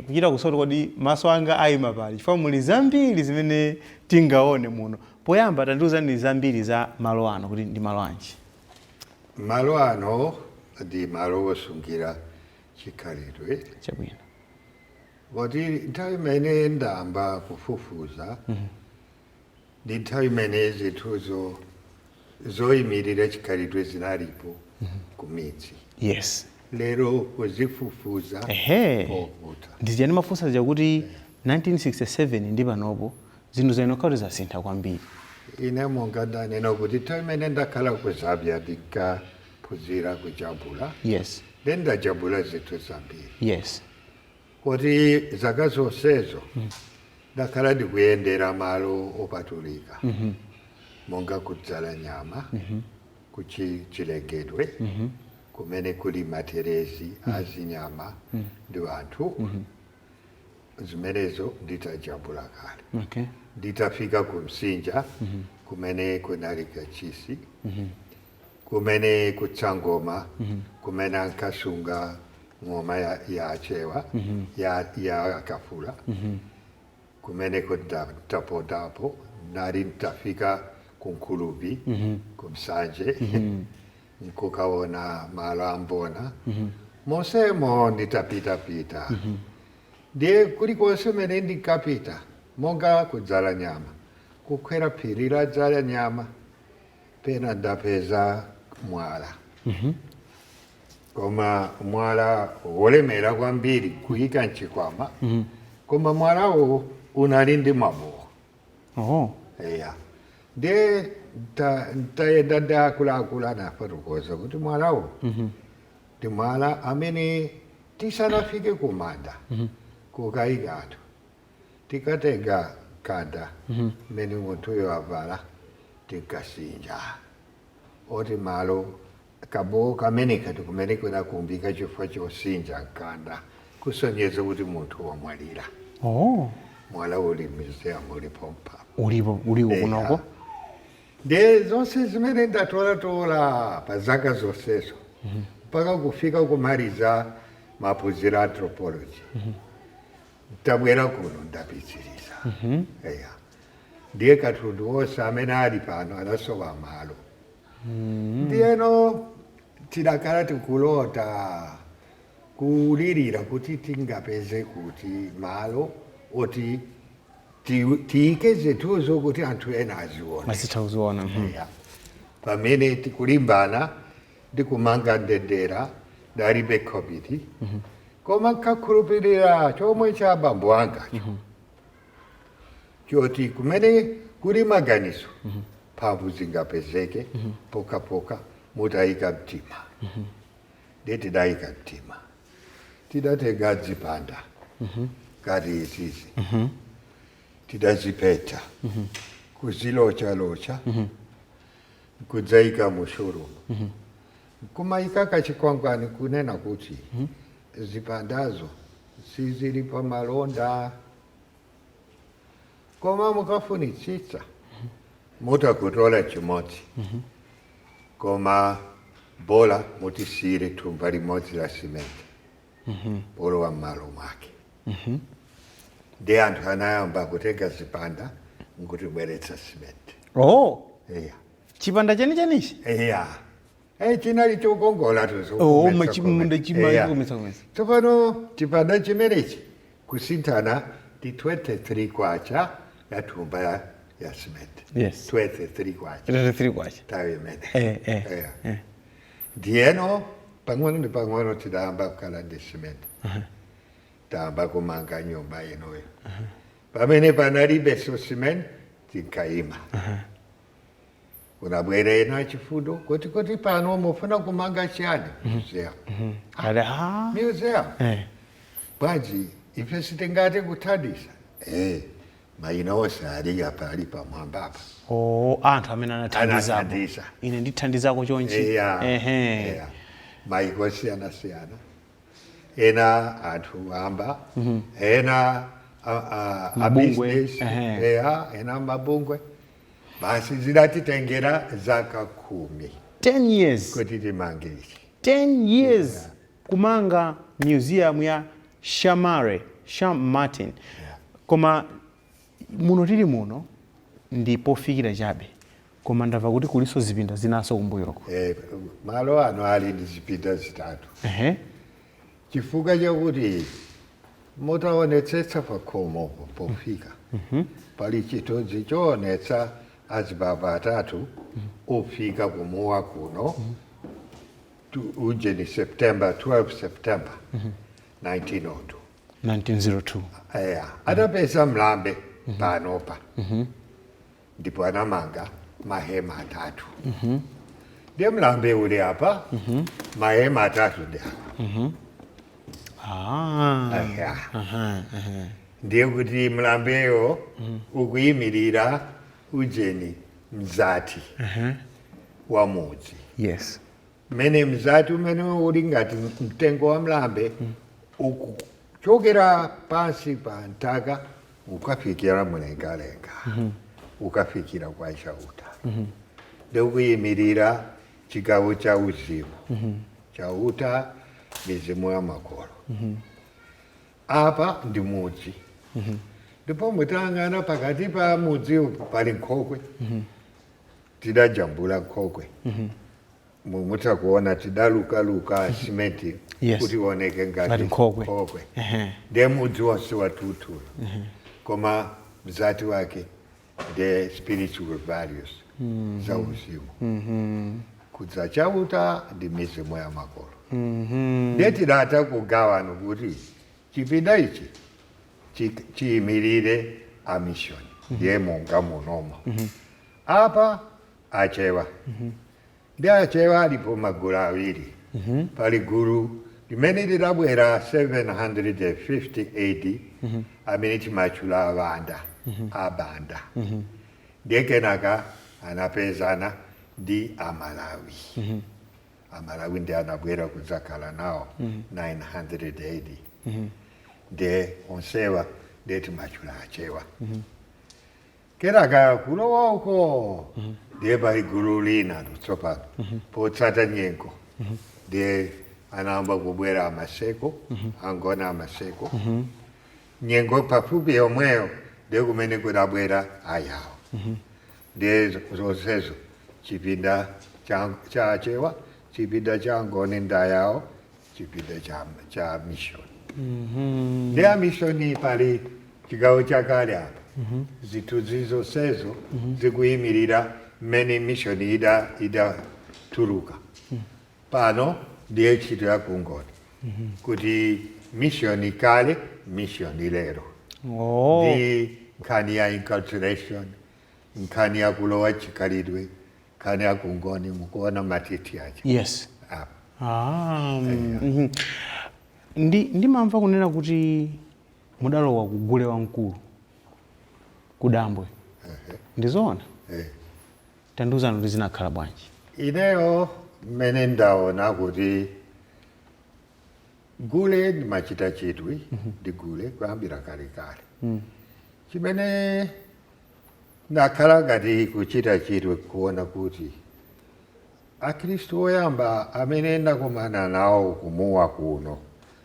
kuchita kusoti kodi maso anga ayima pali chifukwa muli zambiri zimene tingaone muno. Poyamba tandiuzani zambiri za malo ano kuti ndi malo anji. Malo ano ndi malo osungira chikhalidwe chabwino. Kodi nthawi imene ndayamba kufufuza ndi nthawi imene zinthuzo zoyimirira chikhalidwe zinalipo ku midzi. Yes. Lero kuzifufuza povuta. Ndiziyani mafunsa chakuti 1967 ndi panopo zinthu zainokhala zasintha kwambiri. Ine monga ndanena kuti nthawi imene ndakhala ku Zambia ndikaphunzira kujambula. Yes. Ndajambula zinthu zambiri. Yes. Kuti zaka zonsezo ndakhala ndikuyendera malo opatulika. Monga kudzala nyama, kuchilengedwe, kumene kuli materezi azinyama ndi anthu. Zimenezo nditajambula kale. Okay. Nditafika ku Msinja, kumene kunali kachisi, kumene kutsangoma, kumene ankasunga ngoma ya Achewa, ya Kafula, kumene kutapotapo, nari ntafika kunkulubi, kumsanje, nkukaona malo ambona, mosemo nditapita. Ndiye kulikonse mene ndikapita, monga kudzala nyama, kukwera phiri la dzala nyama, pena ndapeza mwala. Koma mwala wolemera kwambiri kuyika mchikwama, koma mwalawo unali ndi mabowo. Eya. Ndiye ntayenda ndakuluakulu nafotokoza kuti mwalawo ndi mwala amene tisanafike kumanda kukayika anthu. Tikatenga kanda mene munthuyo avala tikasinja. Oti malo kabowo kamene kati kumene kunakumbika chifukwa chosinja nkanda kusonyeza kuti munthu wamwalira. Mwala uli museum ulipo mpapa. Ulipo kunoko. Ndiye zonse zimene ndatolatola pa zaka zonsezo mpaka kufika kumaliza maphunziro a anthropology. Tabwera kuno ndapitiriza. Ndiye katundu wonse amene ali pano anasowa malo. Ndiyeno tidakhala tikulota kulirira kuti tingapeze kuti malo oti tiyike zinthuzo kuti anthu ena aziona. Azitauziona. Pamene tikulimbana ndikumanga ndendera ndalibe committee. Koma nkakhulupirira chomwe cha abambo angacho. Choti kumene kuli maganizo mphamvu zingapezeke poka mutayika mtima. Ndiye tidayika mtima. Tidatenga zipanda ngati izizi. Tidazipeta. Kuzilocha. Kudzayika mushuru. Kumayika kachikwangwani kunena kuti zipandazo sizili pa malonda. Koma mukafunitsitsa mutakutola chimodzi. Koma bola mutisire thumba limodzi la simenti. Polowa m'malo mwake. Ndiye anthu anayamba kutenga zipanda nkutibweretsa simenti. Eya. Chipanda chenichi? Eya. Chinali chokongola kumesa. Tsopano chipanda chimenechi kusinthana ndi 23 kwacha ya thumba ya simenti. Yes. 23 kwacha. 23 kwacha. Tawi imene. Ndiyeno pang'ono ndi pang'ono tidayamba kukhala ndi simenti. Tayamba kumanga nyumba inoyo. Pamene panalibe simenti tinkayima. unabwera ena chifundo kuti pano mufuna kumanga chani museum. Museum bwanji ife sitingate kuthandisa maina ose ali apa ali pamwamba apa. Anthu amene anathandiza ine ndithandizako chonchi. Maiko siyana ena anthu amba ena a business ena mabungwe basi zidatitengera zaka 10. 10 years kuti timange ichi. 10 years kumanga museum ya Sham Martin. Koma muno tili muno ndipofikira chabe, koma ndamva kuti kuliso zipinda zinaso kumbuyoko. Malo ano ali ndi zipinda zitatu. Chifukwa chakuti mutaonetsetsa pakhomo pofika pali chithunzi choonetsa azibaba atatu ofika kumuwa kuno uje ni 12 September 1902. Adapeza mlambe panopa ndipo anamanga mahema atatu. Ndiye mlambe uli apa mahema atatu ndi ndiye kuti mlambeyo ukuyimirira ujeni mzati wa mudzi. Yes. Mene mzati umene uli ngati mtengo wa mlambe ukuchokera pansi pa ntaka ukafikira mlengalenga ukafikira kwa chauta. Ndiye ukuyimirira chigawo cha uzimu chauta mizimu ya makolo. Apa ndi mudzi. Ndipo mutangana pakati pa mudzi pali nkhokwe. Tidajambula nkhokwe. Mutakuona tidaluka simenti kuti oneke ngati nkhokwe. Ndiye mudzi wonse watutula. Koma mzati wake the spiritual values za uzimu. Kudza chauta ndi mizimu ya makolo. Ndiye tidata kugawana kuti chipinda ichi chiyimirire a mission. Ndiye monga munomo. Apa Achewa. Ndiye Achewa alipo magulu awiri. Pali gulu limene lidabwera 750 AD amene timachula abanda. Ndiye kenaka anapezana ndi Amalawi. Amalawi ndiye anabwera kudzakhala nawo 900 AD. Ndiye onsewa ndiye timachula Achewa. Kenaka kulowa uko ndiye pali gulu lina tsopano potsata nyengo. Ndiye anayamba kubwera amaseko angona amaseko. Nyengo pafupi yomweyo ndiye kumene kudabwera ayawo. Ndiye zonsezo chipinda cha Achewa, chipinda cha ngoni ndayawo, chipinda cha mission. Ndiye mission pali chigawo chakale apa. Zithunzi zonsezo zikuyimirira mmene mission ida tuluka. Pano ndiye ntchito ya Kungoni. Kuti mission kale, mission lero. Ndi nkhani ya inculturation, nkhani ya kulowa chikhalidwe, nkhani ya Kungoni mukuona matiti aja. Yes. Ndimamva kunena kuti mudalowa ku gulewamkulu kudambwe. Ndizoona? Tanduzani kuti zinakhala bwanji. Ineyo mmene ndaona kuti gule ndimachita chidwi ndi gule kuyambira kalekale. Chimene ndakhala ngati kuchita chidwi kuona kuti Akhristu oyamba amene ndakumana nawo kumuwa kuno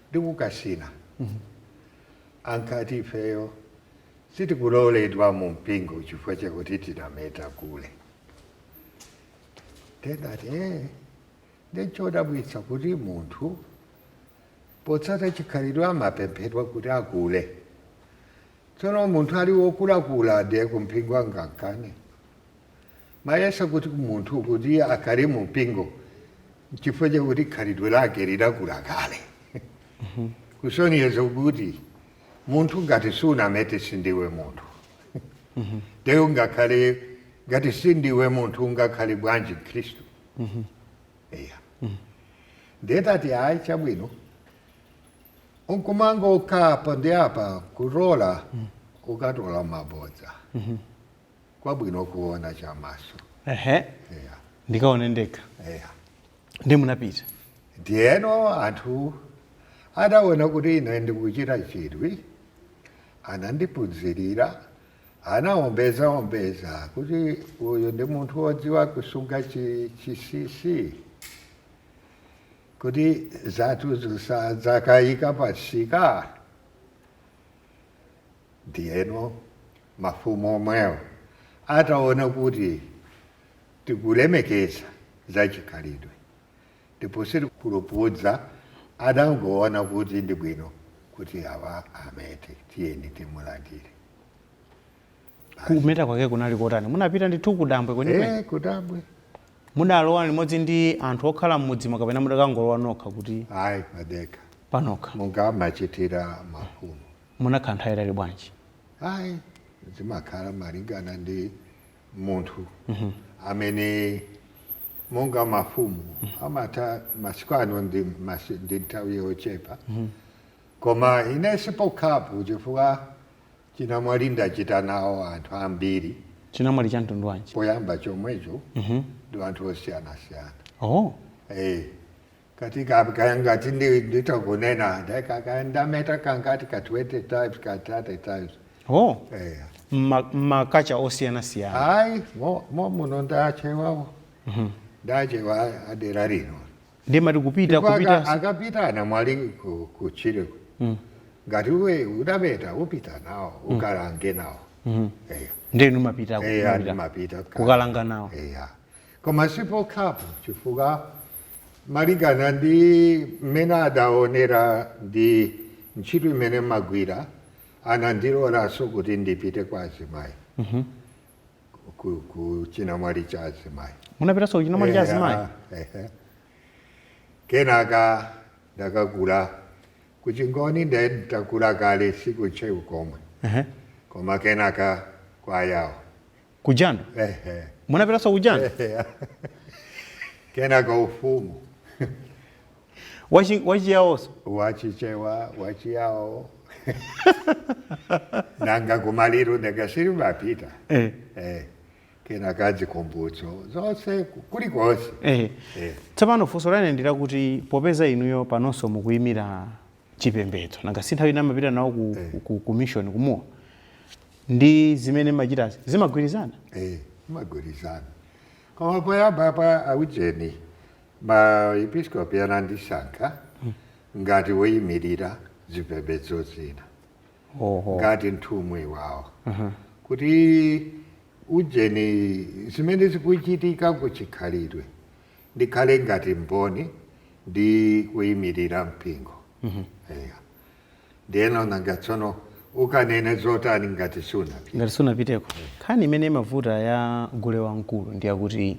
ndi kukasina. Ankati ifeyo sitikuloledwa mu mpingo chifukwa chakuti tinameta gule. Ndingati ndichodabwitsa kuti munthu potsata chikhalidwe amapemphedwa kuti agule. Tsono munthu ali wokulakula ndiye kumpingo angankane. Mayesa kuti munthu kuti akhale mu mpingo chifukwa chakuti khalidwe lake lidakula kale. Kusonyeza kuti munthu ngati sunamete sindiwe munthu. Ndiye ungakhale ngati sindiwe munthu ungakhale bwanji Khristu. Eya. Ndiye tati hayi chabwino. Unkumanga ukapa ndi apa kurola ukatola mabodza. Kwabwino kuona chamaso. Ehe. Ndikaone ndekha. Eya. Ndi munapita. Ndiyeno anthu adaona kuti ine ndikuchita chidwi, anandiphunzirira, anaombeza kuti uyu ndi munthu wodziwa kusunga chisisi, kuti zathu zakayika pasika. Ndiyeno mafumu omwewo ataona kuti tikulemekeza zachikhalidwe, ndipo siri kulupudza, adangoona kuti ndi bwino kuti awa amete tiyeni timulandire. Kumeta kwake kunali kotani? Munapita ndithu kudambwe kwenikweni? Kudambwe. Mudalowa limodzi ndi anthu okhala m'mudzi kapena mudakangolowa nokha kuti? Ayi, padekha. Panokha. Mungamachitira mafumu. Munakhala nthawi yayitali bwanji? Ayi, zimakhala malingana ndi munthu amene monga mafumu amata masiku ano ndi nthawi yochepa. Koma ine sipokhapo chifukwa chinamwali ndachita nawo anthu ambiri. Chinamwali cha mtundu wanji? Poyamba chomwecho ndi anthu osiyana-siyana. Oh. Katika ngati nditakunena ndameta kangati ka 20 times ka 30 times. Oh. Makacha osiyana-siyana. Ayi, muno ndachewawo. Ndachewa adera rino. Ndi mati kupita. Akapita anamwali kuchire. Ngati uwe udapeta upita nawo, ukalange nawo. Ndinu mapita mapita kukalanga nawo. Koma sipokhapo chifukwa malingana ndi mmene adaonera ndi ntchito imene magwira, anandilolanso kuti ndipite kwa azimayi. Ku chinamwali cha azimayi. Munapitanso ku chinamwali cha azimayi? Kenaka ndakakula ku Kungoni ndakula kale sikuchewu komwe. Koma kenaka kwa yawo. Ku jando? Munapitanso ku jando? Kenaka ufumu. Wachiyawonso? Wachichewa, wachiyawo. Nanga kumaliro ndakasiri mapita. Kenaka dzikumbutso zonse kulikonse. Tsopano funso lane ndila kuti popeza inuyo panonso mukuyimira chipembedzo, nanga si nthawi ina mapita nawo ku mission kumua, ndi zimene machitazi zimagwirizana? Zimagwirizana. Koma poyamba pa aujeni maepiskopi anandisankha ngati woyimirira zipembedzo zina. Ngati nthumwi wawo. Kuti ujeni zimene zikuchitika kuchikhalidwe ndikhale ngati mboni ndi kuyimirira mpingo. Ndiyeno nanga tsono ukanene zotani ngati sunapita. Ngati sunapiteko. Nkhani imene imavuta ya gulewamkulu ndi yakuti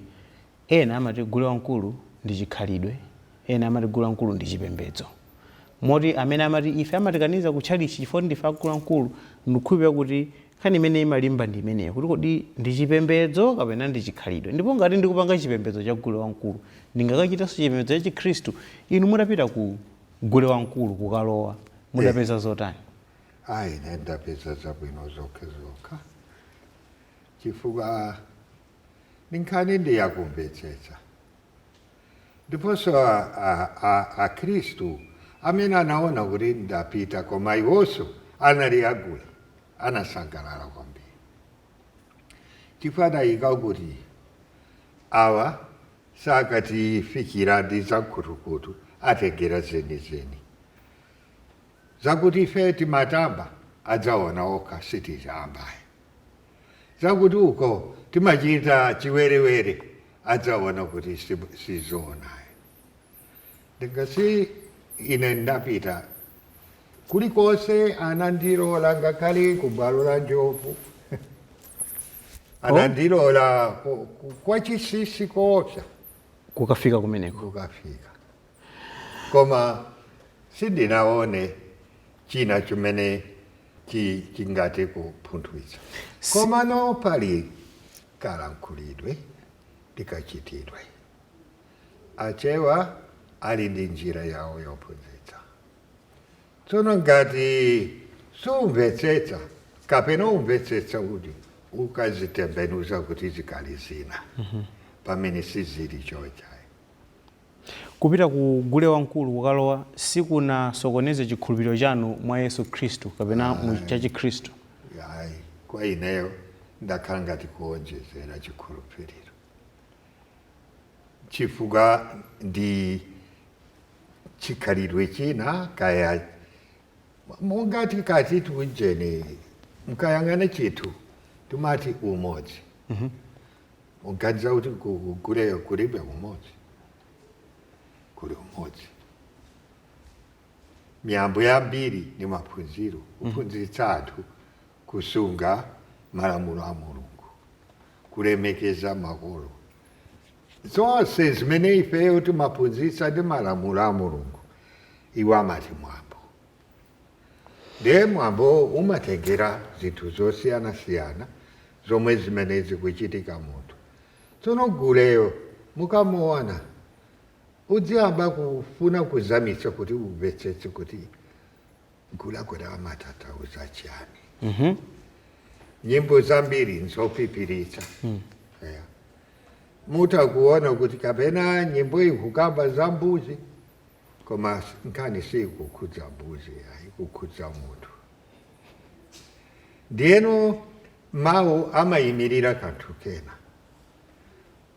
ena amati gulewamkulu ndi chikhalidwe, ena amati gulewamkulu ndi chipembedzo. Moti amene amati ife amatikaniza kutchalichi chifukwa ndife agulewamkulu, ndikukhulupirira kuti nkhani imene imalimba ndi imeneyo kuti kodi ndi chipembedzo kapena ndi chikhalidwe. Ndipo ngati ndikupanga chipembedzo cha gulewamkulu, ndingakachitanso chipembedzo cha Chikhristu, inu mudapita ku gulewamkulu kukalowa, mudapeza zotani? Ayi, ndapeza zabwino zokha. Chifukwa nkhani ndi yakumvetsetsa. Ndiponso Akhristu amene anaona kuti ndapita koma iwonso anali agule, anasangalala kwambiri. Chifukwa adayika kuti awa sakatifikira ndi zakhutukutu, atengera zenizeni. Zakuti ife timatamba adzaona okha sitizambayo. Zakuti uko timachita chiwerewere adzaona kuti sizoonayo. Ndingasi ine ndapita kulikonse anandilola ngakhale ku bwalo la njovu. Anandilola kwa chisisi koopsa. Kukafika kumeneko? Kukafika. Koma sindinaone china chimene chingati kupunthwitsa. Koma no pali kalankhulidwe likachitidwe. Achewa ali ndi njira yawo yophunzitsa. Tsono ngati sumvetsetsa kapena umvetsetsa kuti ukazitembenuza kuti zikali zina pamene sizili chochayi. Kupita ku gulewamkulu kukalowa sikunasokoneze chikhulupiriro chanu mwa Yesu Khristu kapena mu Chikhristu? Ayi, kwa ineyo ndakhala ngati kuonjezera chikhulupiriro. Chifukwa ndi chikhalidwe china kaya mungati kati tujene mukayang'ana chithu tumati umodzi. Muganiza kuti kuguleyo kulibe umodzi. Kuli umodzi. Miyambo yambiri ni maphunziro. Kuphunzitsa anthu kusunga malamulo a Mulungu, kulemekeza makolo. Zonse zimene ifeyo timaphunzitsa ndi malamulo a Mulungu iwo amati mwambo. Ndiye mwambo umatengera zinthu zosiyana-siyana zomwe zimene zikuchitika munthu. Tsono guleyo mukamuona udziyamba kufuna kuzamitsa kuti umvetsetse kuti gula amatanthauza chiyani. Nyimbo zambiri nzopipiritsa. Mutakuona kuti kapena nyimbo ikukamba za mbuzi koma nkhani sikukhudza mbuzi, ikukhudza munthu. Ndiyeno mawu amayimirira kanthu kena.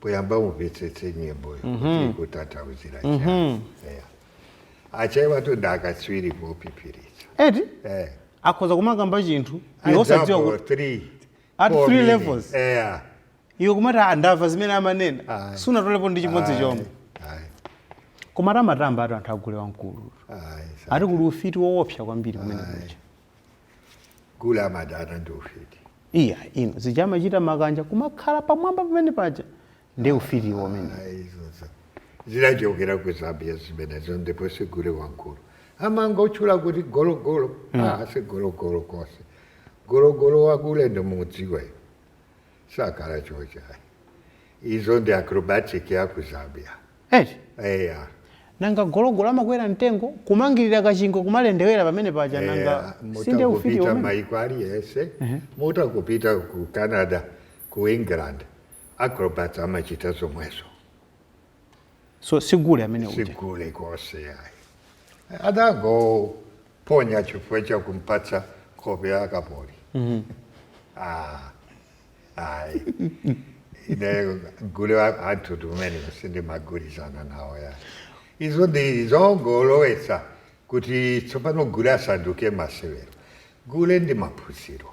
Poyamba umvetsetse nyimboyo kuti ikutanthauzira chiyani. Achewa tondakatswiri popipiritsa. Eti? Akhoza kumakamba chinthu yosadziwa kuti 3 levels. Iyo kumata andava zimene amanena sunatolepo ndi chimodzi chomwe. Koma amatamba atu anthu agulewamkulu. Ati kuli ufiti woopsa kwambiri kumene kuja. Gula amadana ndi ufiti. Iya, ino zichita makanja kumakhala pamwamba pamene paja ndi ufiti womene. Zidachokera ku Zambia zimenezo ndipo sigulewamkulu. Amangotchula kuti gologolo. Si gologolo konse. Gologolo wagule ndi mudziwa. Sakhala chochayi. Izo ndi acrobatic ya ku Zambia. Eti? Nanga gologolo amakwera mtengo kumangirira kachingo kumalendewera pamene paja nanga sinde ufiti womene. Mutakupita maiko aliyese, mutakupita ku Canada, ku England, acrobats amachita zomwezo. So sigule amene uja? Sigule konse yayi. Adangoponya chifukwa cha kumpatsa nkhope ya kapoli. Ayi. Ine gule anthu tumene sindimagwirizana nawo yayi. Izo ndi zongolowetsa kuti tsopano gule asanduke masewero. Gule ndi maphunziro.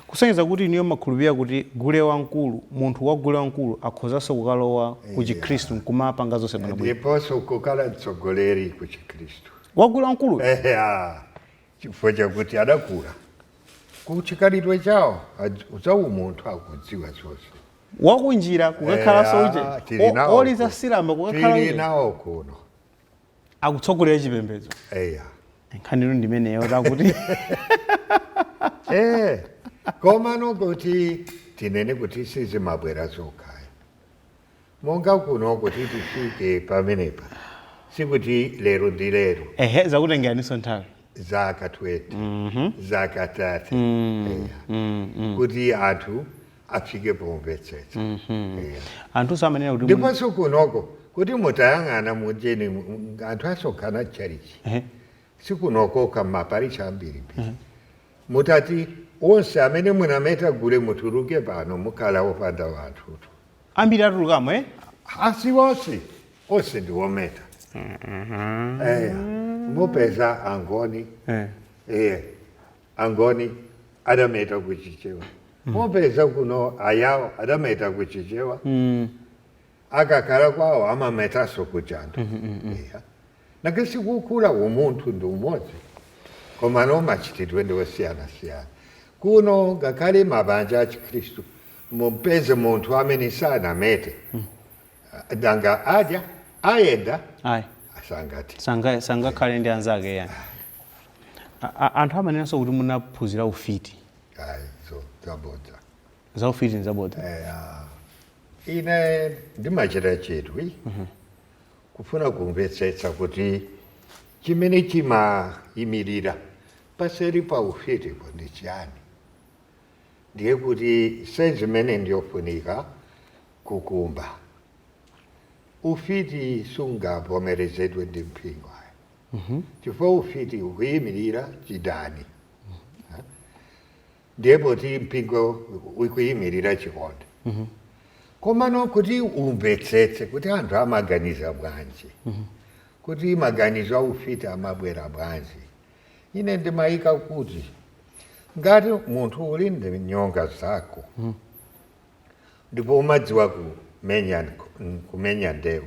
Kusonyeza kuti niyo makhulupirira kuti gulewamkulu, munthu wa gulewamkulu akhozanso kukalowa ku Chikhristu nkumapanga zonse bwino bwino. Ndiponso kukhala mtsogoleri ku Chikhristu. Wa gulewamkulu? Chifukwa chakuti adakula. Kuchikhalidwe chawo uzawu munthu akudziwa zonse. Wakunjira kukakhala souje. Oliza silamba kukakhala uje. Tili nawo kuno. Akutsogolera chipembedzo. Nkhaniyo ndimeneyo takuti. Koma nokuti tinene kuti sizimabwera zokhaya. Monga kuno kuti tifike pamenepa. Sikuti lero ndi lero. Zakutengeraninso nthawi. Zaka 20. Zaka 30. Kuti anthu afike pomvetsetsa. Anthu samanena kuti ndiponso kunoko kuti mutayang'ana mujeni anthu asonkhana charichi. Sikunoko kamaparicha ambiri. Mutati onse amene munameta gule mutuluke pano mukhala opanda wanthu. Ambiri atulukamo Asi onse ndi ometa. Mupeza angoni. Angoni adameta ku Chichewa. Mupeza kuno ayawo adameta ku Chichewa. Akakhala kwawo amametaso ku jando. Nakasi kukula umuntu ndi umodzi. Koma nomachitidwe ndi osiyana-siyana. Kuno ngakhale mabanja a Chikhristu mupeze munthu amene sanamete. Danga adya ayenda asangati. Sangakhale ndi anzake yani. Anthu amanenanso kuti munaphunzira ufiti. So zabodza. zaufiti nzabodza ine ndimachita chidwi kufuna kumvetsetsa kuti chimene chimayimirira paseri pa ufitipo ndi chiyani. Ndiye kuti sezimene ndiyofunika kukumba ufiti sungavomerezedwe ndi mpingo chifukwa ufiti ukuyimirira chidani. Ndiye kuti mpingo ukuyimirira chikondi. Komano kuti umvetsetse kuti anthu amaganiza bwanji, kuti maganizo a ufiti amabwera bwanji. Ine ndimayika kuti ngati munthu uli ndi nyonga zako ndipo umadziwa kumenya ndewu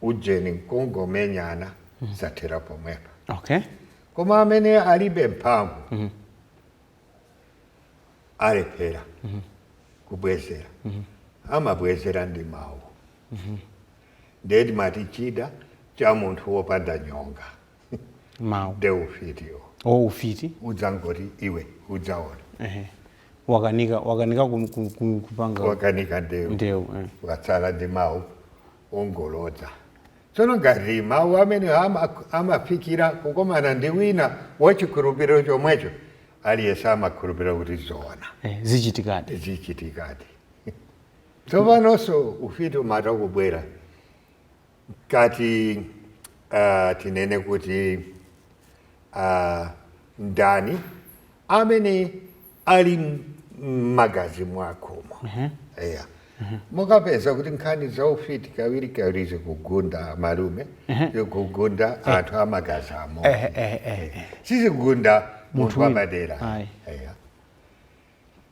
ujeni nkungomenyana zathera pomwepa. Okay. Koma amene alibe mphamvu alephera kubwezera amabwezera ndi mawu. Ndiye timati chida cha munthu wopanda nyonga mawu de ufitiwo. Ufiti udzangoti iwe udzaona. wakanika kupanga wakanika ndewu watsala ndi mawu ongolodza. Tsono ngati mawu amene amafikira kukomana ndi wina wachikhulupiriro chomwecho aliyense amakhulupirira kuti zoona zichitikadi. Tsopanoso ufiti umata kubwera kati tinene kuti ndani amene ali magazi mwakomo. Mukapeza kuti nkhani za ufiti kawiri zikugunda malume, zikugunda anthu amagazi amodzi, sizikugunda munthu wapadera.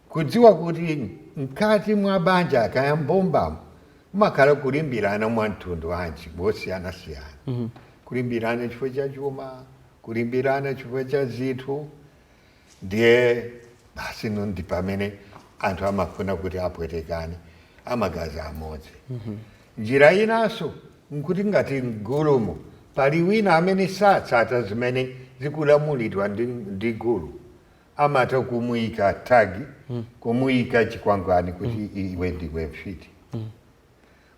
Kudziwa kuti mkati mwa banja akayambombamo umakhala kulimbirana mwa mtundu wanji wosiyanasiyana. Kulimbirana chifukwa cha chuma, kulimbirana chifukwa cha zinthu. Ndiye basi ndi pamene anthu amafuna kuti apwetekane amagazi amodzi. Njira inanso nkuti ngati mgulumo pali wina amene satsata zimene zikulamulidwa ndi gulu, amata kumuyika tagi, kumuyika chikwangwani kuti iwe ndiwe mfiti.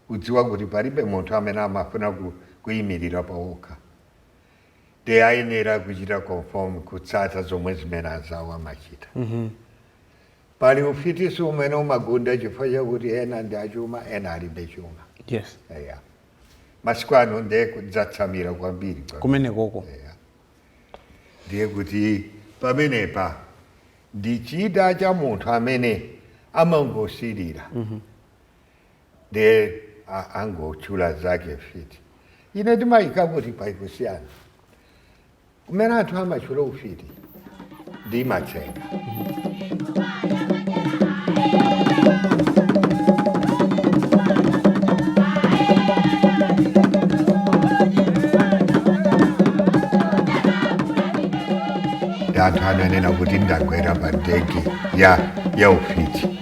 Kudziwa kuti palibe munthu amene amafuna kuyimirira pawokha. Ndiye ayenera kuchita conform kutsata zomwe zimene anzawo amachita. Pali ufiti umene umagunda chifukwa chakuti ena ndi achuma ena alibe chuma. Masiku ano ndiye kudzatsamira kwambiri kumene koko. Ndiye kuti pamenepa ndi chida cha munthu amene amangosirira ndiye angotchula zake fiti. Ine ndimayika kuti paikusiyana kumene anthu amatchula ufiti ndi matsenga. Anthu ananena kuti ndagwera pa ndege ya ufiti.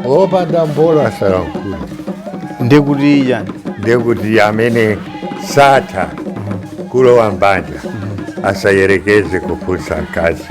Opanda mbolo asalamkulu. Ndekuti yani? Ndekuti amene satha kulowa mbanja asayerekeze kufunsa mkazi.